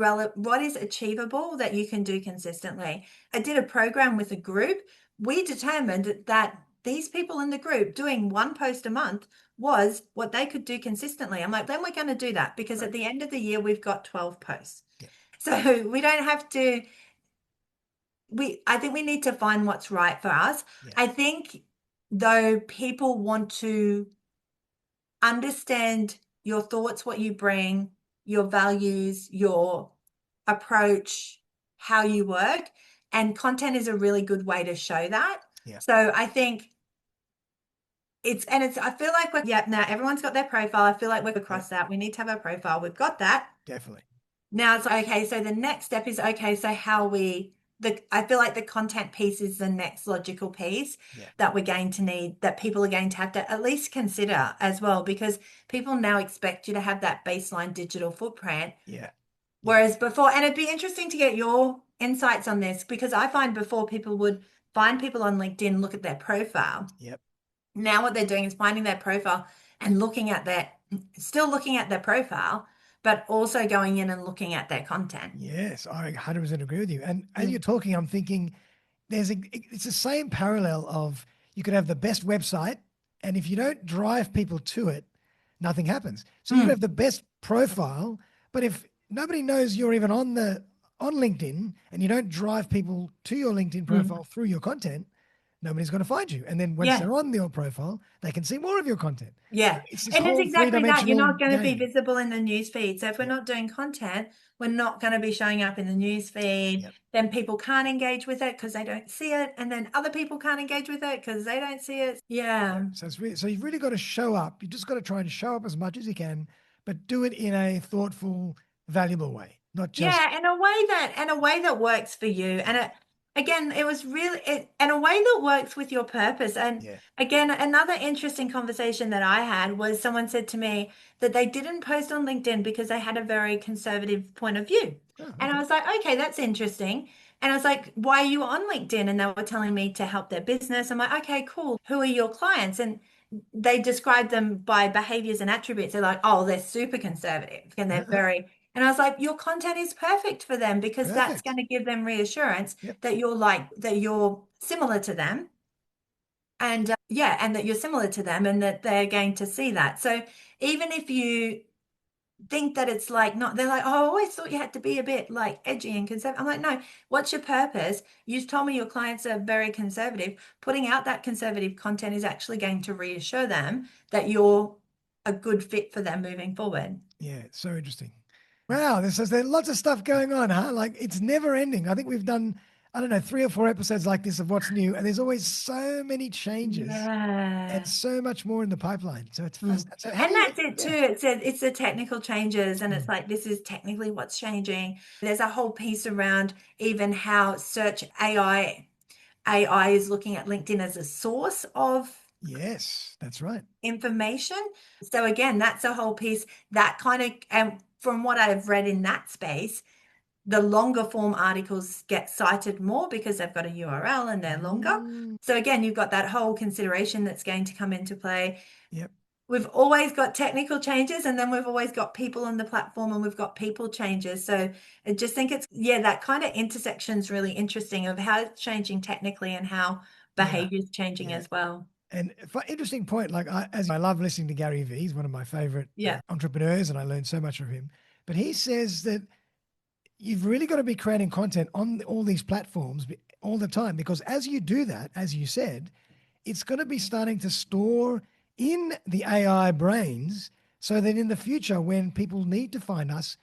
achievable that you can do consistently? I did a program with a group. We determined that these people in the group doing one post a month was what they could do consistently. I'm like, then we're going to do that because right. at the end of the year, we've got 12 posts. Yeah, So we don't have to, I think we need to find what's right for us. yeah, I think though people want to understand your thoughts, what you bring, your values, your approach, how you work, and content is a really good way to show that. yeah, So I think I feel like yeah, now everyone's got their profile. I feel like we're yeah, across that. We need to have a profile. We've got that. definitely. Now it's okay. So the next step is okay. So I feel like the content piece is the next logical piece Yeah, that we're going to need, that people are going to have to at least consider as well, because people now expect you to have that baseline digital footprint. yeah, yeah, Whereas before, and it'd be interesting to get your insights on this, because I find before people would find people on LinkedIn, look at their profile. yep. Now what they're doing is finding their profile and still looking at their profile, but also going in and looking at their content. Yes, I 100% agree with you. And as Mm. you're talking, I'm thinking it's the same parallel of you could have the best website, and if you don't drive people to it, nothing happens. So you could Mm. have the best profile, but if nobody knows you're even on LinkedIn and you don't drive people to your LinkedIn Mm. profile through your content, nobody's going to find you. And then once Yeah. they're on your profile, they can see more of your content. So Yeah. it's this And it's whole exactly that. You're three-dimensional not going to be game. visible in the news feed. So if we're Yep, not doing content, we're not going to be showing up in the news feed. yep, Then people can't engage with it because they don't see it. And then other people can't engage with it because they don't see it. yep. Yeah. So you've really got to show up. You just got to try and show up as much as you can, but do it in a thoughtful, valuable way, not just Yeah. And a way that works for you. yeah, again, it was really in a way that works with your purpose. And Yeah. again, another interesting conversation that I had was someone said to me that they didn't post on LinkedIn because they had a very conservative point of view. Oh, And I okay. was like, okay, that's interesting. And I was like, why are you on LinkedIn? And they were telling me to help their business. I'm like, okay, cool. Who are your clients? And they described them by behaviors and attributes. They're like, oh, they're super conservative and they're Uh-huh. very, and I was like, your content is perfect for them because that's Perfect. going to give them reassurance Yep. that you're similar to them. And yeah, and that you're similar to them and that they're going to see that. So even if you think that it's like not, they're like, oh, I always thought you had to be a bit like edgy and conservative. I'm like, no, what's your purpose? You told me your clients are very conservative. Putting out that conservative content is actually going to reassure them that you're a good fit for them moving forward. Yeah. So interesting. Wow. There's lots of stuff going on, huh? Like it's never ending. I think we've done, I don't know, 3 or 4 episodes like this of what's new, and there's always so many changes and Yeah. so much more in the pipeline. So it's Mm. fascinating. So how do And you, that's it too. yeah. It's the technical changes, and it's Mm. like this is technically what's changing. There's a whole piece around even how search AI is looking at LinkedIn as a source of Yes, that's right. information. So again, that's a whole piece that kind of, and from what I've read in that space, the longer form articles get cited more because they've got a URL and they're longer. Mm. So again, you've got that whole consideration that's going to come into play. Yep. We've always got technical changes and then we've always got people on the platform and we've got people changes. So I just think it's, yeah, that kind of intersection is really interesting of how it's changing technically and how Yeah. behavior is changing Yeah. as well. And interesting point, like as I love listening to Gary Vee, he's one of my favorite Yeah. entrepreneurs, and I learned so much from him. But he says that you've really got to be creating content on all these platforms all the time, because as you do that, as you said, it's going to be starting to store in the AI brains so that in the future, when people need to find us,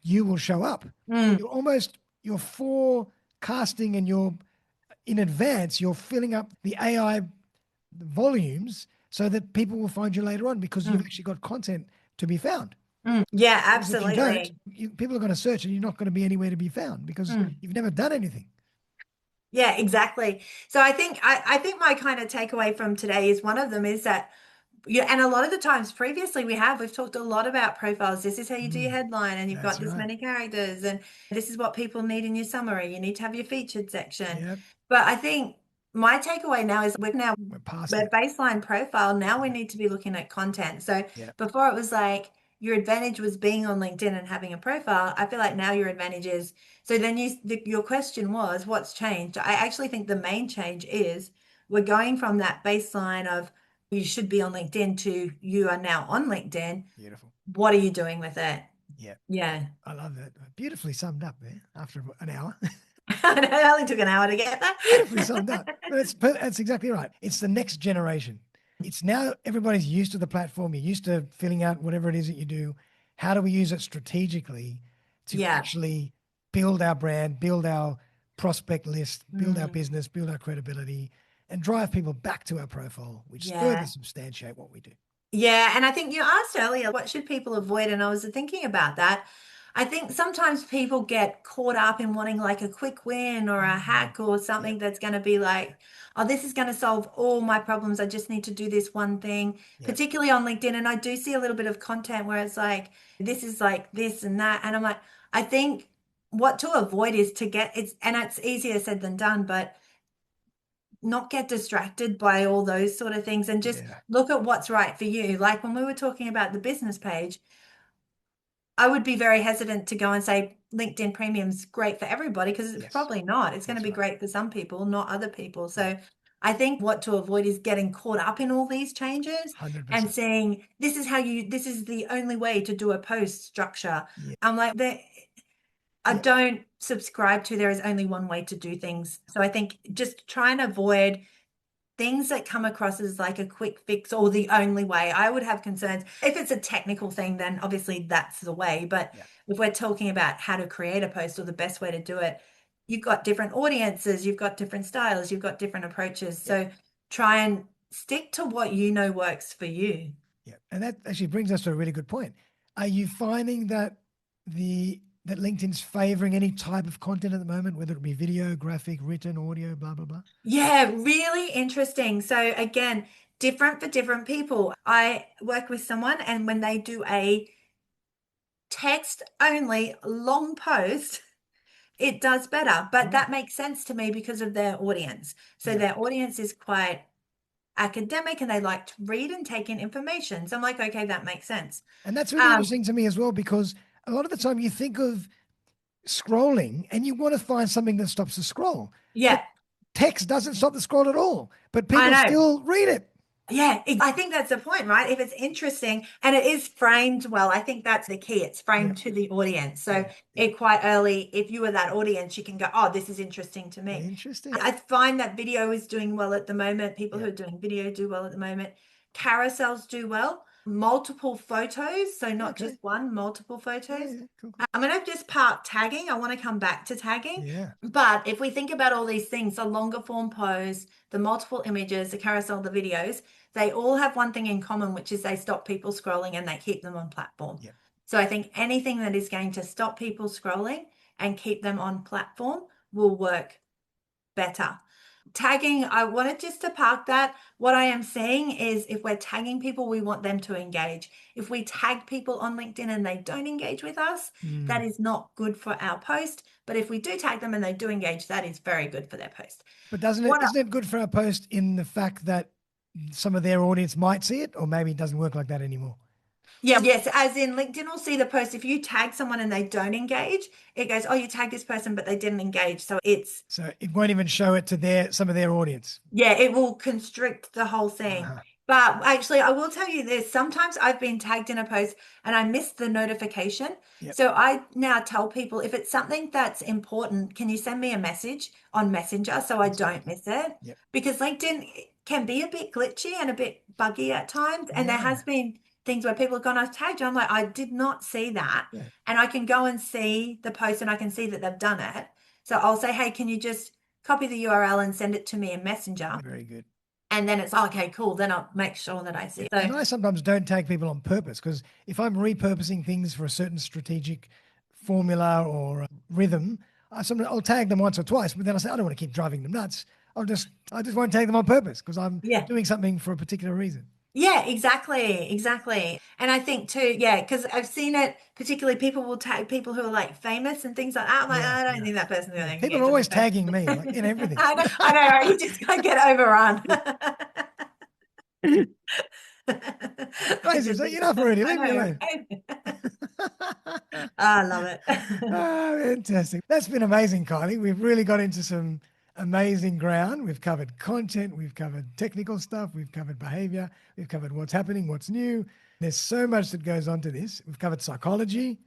you will show up. So Mm, you're forecasting and you're in advance, you're filling up the AI volumes so that people will find you later on because you've mm, actually got content to be found. mm. Yeah, Because if you don't, absolutely. people are going to search and you're not going to be anywhere to be found because Mm. you've never done anything. Yeah, exactly. So I think my kind of takeaway from today is one of them is that yeah, and a lot of the times previously we've talked a lot about profiles. This is how you do your Mm, headline, and you've that's got this right. many characters, and this is what people need in your summary. You need to have your featured section. Yep. But I think my takeaway now is We're past we're that. baseline profile. Now we Yeah. need to be looking at content. So Yeah. before it was like your advantage was being on LinkedIn and having a profile. I feel like now your advantage is so then your question was what's changed? I actually think the main change is we're going from that baseline of you should be on LinkedIn to you are now on LinkedIn. Beautiful. What are you doing with it? Yeah. Yeah. I love that. Beautifully summed up there after an hour. It only took an hour to get Beautifully summed that. up. But that's exactly right. It's the next generation. It's now everybody's used to the platform. You're used to filling out whatever it is that you do. How do we use it strategically to Yeah. actually build our brand, build our prospect list, build our Mm, business, build our credibility, and drive people back to our profile, which further yeah. substantiate what we do. Yeah, and I think you asked earlier, what should people avoid? And I was thinking about that. I think sometimes people get caught up in wanting like a quick win or a Mm. hack or Yep. something that's going to be like, oh, this is going to solve all my problems. I just need to do this one thing, Yep. particularly on LinkedIn. And I do see a little bit of content where it's like, this is like this and that. And I'm like, I think what to avoid is to get and it's easier said than done, but not get distracted by all those sort of things and just Yeah. look at what's right for you. Like when we were talking about the business page, I would be very hesitant to go and say LinkedIn Premium's great for everybody because it's Yes. probably not. It's going to That's be right. great for some people, not other people. Yeah. So I think what to avoid is getting caught up in all these changes and 100%. saying, this is the only way to do a post structure. Yeah. I'm like, I Yeah. don't subscribe to there is only one way to do things. So I think just try and avoid things that come across as like a quick fix or the only way. I would have concerns. If it's a technical thing, then obviously that's the way. But Yeah. if we're talking about how to create a post or the best way to do it, you've got different audiences, you've got different styles, you've got different approaches. Yep. So try and stick to what you know works for you. Yeah. And that actually brings us to a really good point. Are you finding that the that LinkedIn's favoring any type of content at the moment, whether it be video, graphic, written, audio, blah, blah, blah? Yeah, really interesting. So again, different for different people. I work with someone and when they do a text only long post, it does better. But Oh, that makes sense to me because of their audience. So yeah. their audience is quite academic and they like to read and take in information. So I'm like, okay, that makes sense. And that's really Um, interesting to me as well, because a lot of the time you think of scrolling and you want to find something that stops the scroll. But yeah, text doesn't stop the scroll at all, but I people know. still read it. Yeah, I think that's the point, right? If it's interesting and it is framed well, I think that's the key. It's Yeah, framed to the audience. So yeah, yeah. it quite early, if you were that audience, you can go, oh, this is interesting to me. Interesting. I find that video is doing well at the moment. People who Yeah. are doing video do well at the moment. Carousels do well. Multiple photos, so not just Okay. one, multiple Yeah, photos. yeah. Cool, cool. I'm going to just park tagging. I want to come back to tagging. Yeah. But if we think about all these things, the longer form posts, the multiple images, the carousel, the videos, they all have one thing in common, which is they stop people scrolling and they keep them on platform. Yeah. So I think anything that is going to stop people scrolling and keep them on platform will work better. Tagging, I wanted just to park that. What I am saying is if we're tagging people, we want them to engage. If we tag people on LinkedIn and they don't engage with us, that Mm. is not good for our post. But if we do tag them and they do engage, that is very good for their post. But doesn't it, What isn't it good for our post in the fact that some of their audience might see it, or maybe it doesn't work like that anymore? Yeah, yes, as in LinkedIn will see the post. If you tag someone and they don't engage, it goes, oh, you tagged this person, but they didn't engage. So it's, So it won't even show it to some of their audience. yeah, it will constrict the whole thing. Uh-huh. But actually, I will tell you this. Sometimes I've been tagged in a post and I missed the notification. Yep. So I now tell people if it's something that's important, can you send me a message on Messenger so I That's a good don't idea. miss it? Yep. Because LinkedIn can be a bit glitchy and a bit buggy at times. And there has Yeah. been things where people have gone, I've tagged you. I'm like, I did not see that. Yeah. And I can go and see the post and I can see that they've done it. So I'll say, hey, can you just copy the URL and send it to me in Messenger? Very good. And then it's okay, cool. Then I'll make sure that I see. Yeah. So And I sometimes don't tag people on purpose, because if I'm repurposing things for a certain strategic formula or rhythm, I'll tag them once or twice, but then I say, I don't want to keep driving them nuts. I just won't tag them on purpose because I'm yeah. doing something for a particular reason. Yeah, exactly. Exactly. And I think too, yeah, because I've seen it, particularly people will tag people who are like famous and things like that. I'm like, Yeah. I don't Yeah. think that person's going Yeah. to People are engage with always the post. tagging me, like in everything. I know, right? You just gotta get overrun. I Crazy. just So think, enough already. I Leave me know, alone. right? I love it. Oh, fantastic. That's been amazing, Kylie. We've really got into some amazing ground. We've covered content, we've covered technical stuff, we've covered behavior, we've covered what's happening, what's new. There's so much that goes on to this. We've covered psychology,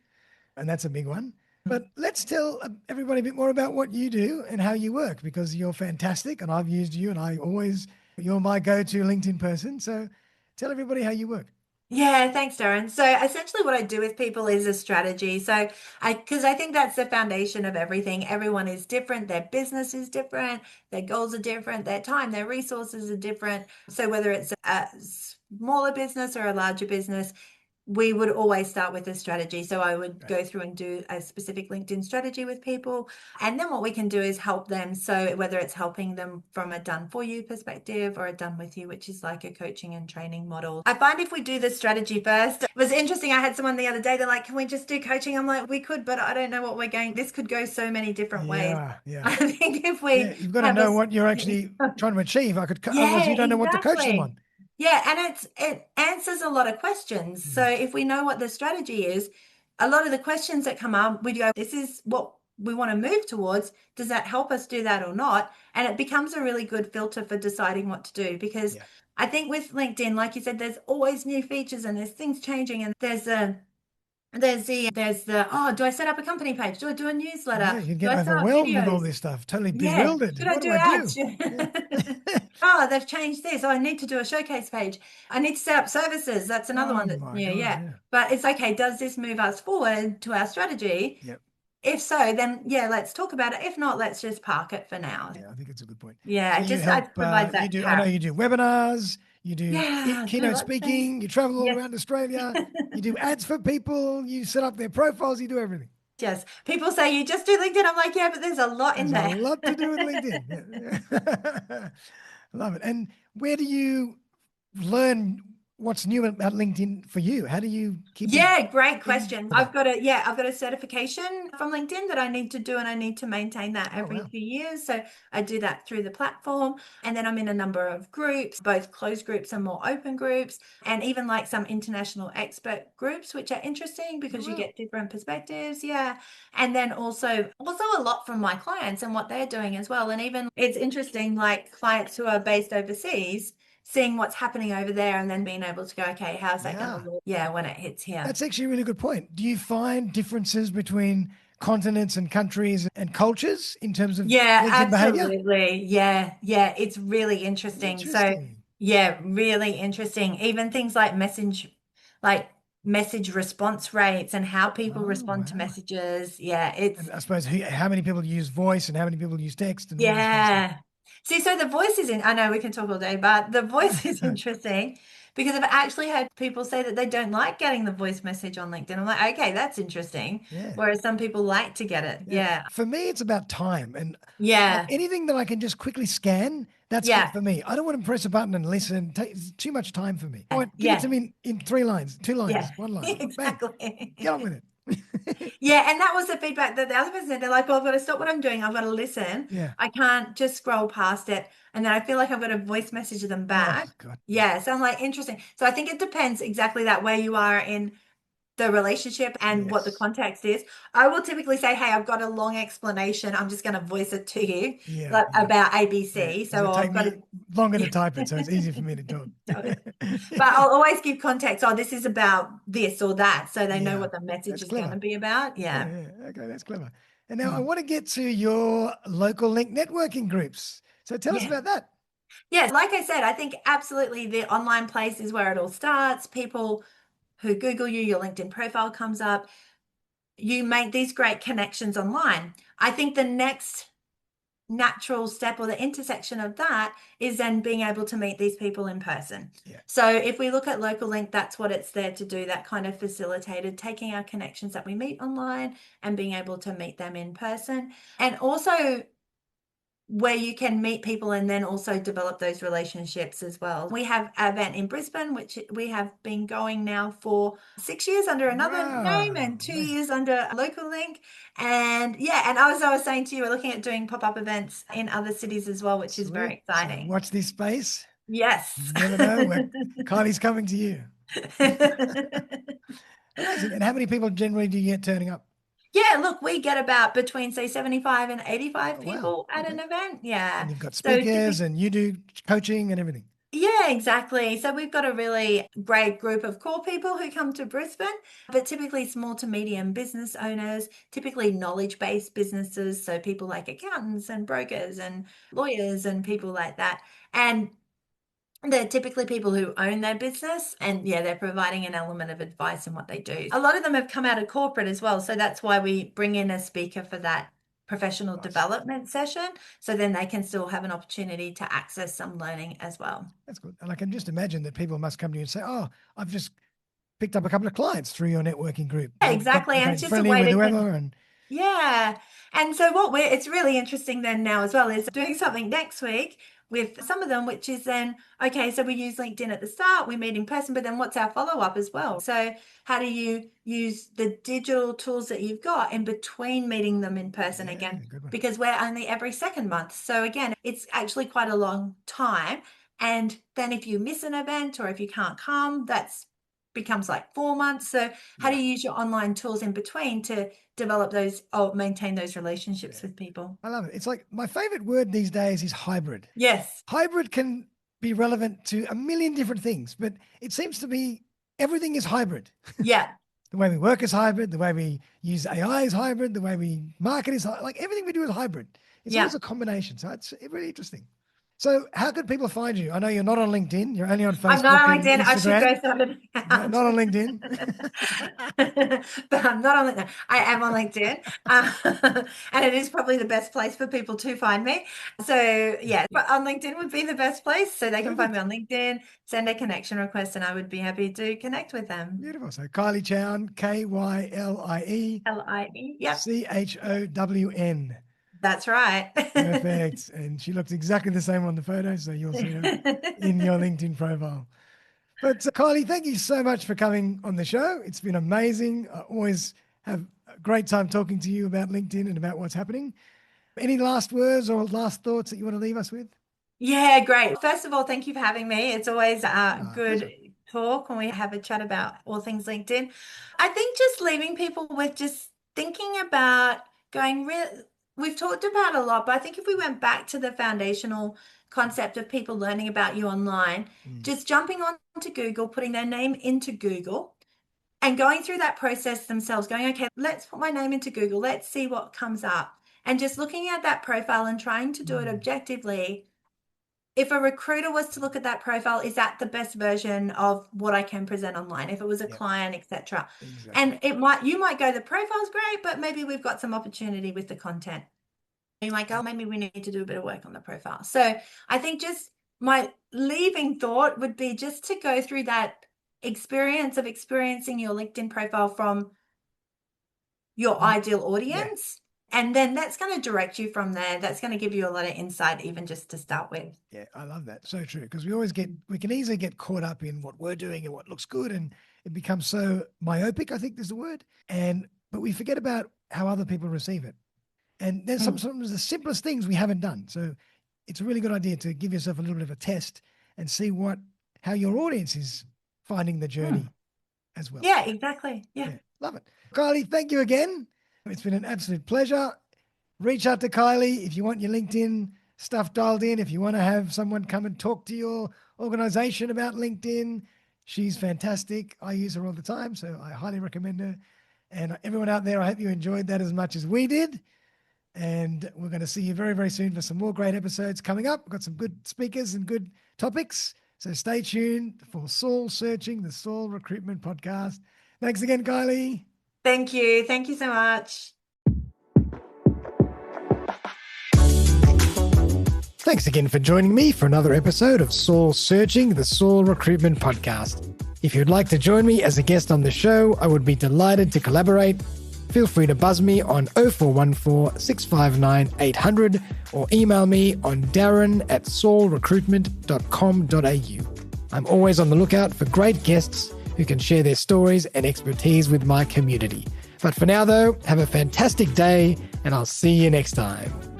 and that's a big one. But let's tell everybody a bit more about what you do and how you work, because you're fantastic and I've used you and you're my go-to LinkedIn person. So tell everybody how you work. Yeah, thanks, Darren. So essentially what I do with people is a strategy. Because I think that's the foundation of everything. Everyone is different. Their business is different. Their goals are different. Their time, their resources are different. So whether it's a smaller business or a larger business, we would always start with a strategy. So I would Right. go through and do a specific LinkedIn strategy with people. And then what we can do is help them. So whether it's helping them from a done for you perspective or a done with you, which is like a coaching and training model. I find if we do the strategy first, it was interesting. I had someone the other day, they're like, can we just do coaching? I'm like, we could, but I don't know what we're going. This could go so many different ways. Yeah, yeah. I think if Yeah, we you've got to have know what you're actually trying to achieve. Otherwise yeah, you don't know what to coach them exactly. on. Yeah, and it answers a lot of questions. So Mm. if we know what the strategy is, a lot of the questions that come up, we go, this is what we want to move towards. Does that help us do that or not? And it becomes a really good filter for deciding what to do because Yeah. I think with LinkedIn, like you said, there's always new features and there's things changing and there's the oh, do I set up a company page? Do I do a Yeah, newsletter? you Do get I start overwhelmed with all videos? this stuff, totally Yeah. bewildered. Should I What do do I ads? do? Yeah. Oh, they've changed this. Oh, I need to do a showcase page. I need to set up services. That's another Oh one that's my new. God, Yeah. yeah. But it's okay. Does this move us forward to our strategy? Yep. If so, then yeah, let's talk about it. If not, let's just park it for now. Yeah, I think it's a good point. Yeah, So it you just I help, provide you that do, I know carrot. you do webinars, you do Yeah, I do keynote lots of things. speaking, you travel all Yes. around Australia, you do ads for people, you set up their profiles, you do everything. Yes. People say you just do LinkedIn. I'm like, yeah, but there's a lot in There's a there. lot to do with LinkedIn. Yeah. Love it. And where do you learn what's new about LinkedIn for you? How do you keep Yeah, great in question. with it? I've got a certification from LinkedIn that I need to do, and I need to maintain that Oh, every wow. few years. So I do that through the platform. And then I'm in a number of groups, both closed groups and more open groups, and even like some international expert groups, which are interesting Oh, because you wow. get different perspectives. Yeah. And then also a lot from my clients and what they're doing as well. And even it's interesting, like clients who are based overseas seeing what's happening over there and then being able to go, okay, how's that going to Yeah. look? Yeah, when it hits here. That's actually a really good point. Do you find differences between continents and countries and cultures in terms of Yeah, LinkedIn behavior? absolutely. Yeah, yeah, it's really interesting. So, Interesting. yeah, really interesting. Even things like message response rates and how people Oh, respond to wow. messages. Yeah, And it's I suppose how many people use voice and how many people use text and all this kind of stuff. yeah. See, so the voice is in, I know we can talk all day, but the voice is interesting because I've actually heard people say that they don't like getting the voice message on LinkedIn. I'm like, okay, that's interesting. Yeah. Whereas some people like to get it. Yeah. Yeah. For me, it's about time. And like Yeah. anything that I can just quickly scan, that's good Yeah. for me. I don't want to press a button and listen. It's too much time for me. I want, give it to Yeah. me in 3 lines, two Yeah. lines, one line. Bang. Get on Exactly. with it. Yeah, and that was the feedback that the other person said. They're like, well, I've got to stop what I'm doing. I've got to listen. Yeah. I can't just scroll past it. And then I feel like I've got to voice message them Oh, back. God. Yeah. Yeah, so I'm like, interesting. So I think it depends exactly that where you are in the relationship and what the Yes. context is. I will typically say, hey, I've got a long explanation. I'm just going to voice it to you Yeah. like Yeah. about Yeah. ABC. Because So it take I've got me longer to to. type it. So it's easier for me to talk. But I'll always give context. Oh, this is about this or that. So they know Yeah. what the message That's is going to clever. be about. Yeah, Yeah. yeah. Okay, that's clever. And now I Mm. want to get to your local link networking groups. So tell us Yeah. about that. Yes. Like I said, I think absolutely the online place is where it all starts. People who Google you, your LinkedIn profile comes up. You make these great connections online. I think the next natural step or the intersection of that is then being able to meet these people in person. Yeah. So if we look at local link, that's what it's there to do, that kind of facilitated taking our connections that we meet online and being able to meet them in person. And also where you can meet people and then also develop those relationships as well. We have an event in Brisbane, which we have been going now for 6 years under another name and Wow, two man. years under local link. And yeah, and as I was saying to you, we're looking at doing pop-up events in other cities as well, which is very Sweet. So exciting. watch this space. Yes. You never know. Kylie's coming to you. Amazing. And how many people generally do you get turning up? Yeah, look, we get about between say 75 and 85 Oh, wow. people at Okay. an event. And Yeah. you've got So speakers and you do coaching and everything. yeah, exactly. So we've got a really great group of core people who come to Brisbane, but typically small to medium business owners, typically knowledge-based businesses. So people like accountants and brokers and lawyers and people like that. And they're typically people who own their business and yeah, they're providing an element of advice in what they do. A lot of them have come out of corporate as well. So that's why we bring in a speaker for that professional Nice. development session. So then they can still have an opportunity to access some learning as well. That's good. And I can just imagine that people must come to you and say, oh, I've just picked up a couple of clients through your networking group. Yeah, They've exactly. And became it's just a friendly way with to whoever. And yeah. And so it's really interesting then now as well is doing something next week with some of them, which is then, okay, so we use LinkedIn at the start, we meet in person, but then what's our follow-up as well? So how do you use the digital tools that you've got in between meeting them in person yeah, again? good one. Because we're only every second month. So again, it's actually quite a long time. And then if you miss an event or if you can't come, that's becomes like 4 months. So how do Yeah. you use your online tools in between to develop those or maintain those Yeah. relationships with people? I love it. It's like my favorite word these days is hybrid. Yes. Hybrid can be relevant to a million different things, but it seems to be everything is hybrid. Yeah. The way we work is hybrid. The way we use AI is hybrid. The way we market is like everything we do is hybrid. It's always Yeah. a combination. So it's really interesting. So how could people find you? I know you're not on LinkedIn. You're only on I'm not Facebook on and LinkedIn. I should go Instagram. start an Not account. on LinkedIn. But I'm not on LinkedIn. I am on LinkedIn. And it is probably the best place for people to find me. So yeah, but on LinkedIn would be the best place. So they can find me Perfect. on LinkedIn, send a connection request, and I would be happy to connect with them. Beautiful. So Kylie Chown, Lie. Yep, Kylie that's right. Perfect. And she looks exactly the same on the photo. So you'll see her in your LinkedIn profile. But Kylie, thank you so much for coming on the show. It's been amazing. I always have a great time talking to you about LinkedIn and about what's happening. Any last words or last thoughts that you want to leave us with? Yeah, great. First of all, thank you for having me. It's always Pleasure. good talk when we have a chat about all things LinkedIn. I think just leaving people with just thinking about going real. We've talked about a lot, but I think if we went back to the foundational concept of people learning about you online, Mm, just jumping onto Google, putting their name into Google, and going through that process themselves, going, okay, let's put my name into Google, let's see what comes up, and just looking at that profile and trying to do it mm. objectively. If a recruiter was to look at that profile, is that the best version of what I can present online? If it was a Yep, client, etc. exactly. And you might go, the profile's great, but maybe we've got some opportunity with the content. You might go, Yep, maybe we need to do a bit of work on the profile. So I think just my leaving thought would be just to go through that experience of experiencing your LinkedIn profile from your mm, ideal yeah, audience. And then that's going to direct you from there. That's going to give you a lot of insight, even just to start with. yeah. I love that. So true. Because we can easily get caught up in what we're doing and what looks good. And it becomes so myopic, I think is the word. But we forget about how other people receive it. And there's Mm, sometimes the simplest things we haven't done. So it's a really good idea to give yourself a little bit of a test and see how your audience is finding the mm. journey as well. Yeah, exactly. Yeah. Yeah, love it. Kylie, thank you again. It's been an absolute pleasure. Reach out to Kylie if you want your LinkedIn stuff dialed in, if you want to have someone come and talk to your organization about LinkedIn. She's fantastic. I use her all the time, so I highly recommend her. And everyone out there, I hope you enjoyed that as much as we did. And we're going to see you very, very soon for some more great episodes coming up. We've got some good speakers and good topics. So stay tuned for Saul Searching, the Saul Recruitment Podcast. Thanks again, Kylie. Thank you. Thank you so much. Thanks again for joining me for another episode of Saul Searching, the Saul Recruitment Podcast. If you'd like to join me as a guest on the show, I would be delighted to collaborate. Feel free to buzz me on 0414 659 800 or email me on darren@saulrecruitment.com.au. I'm always on the lookout for great guests who can share their stories and expertise with my community. But for now, though, have a fantastic day, and I'll see you next time.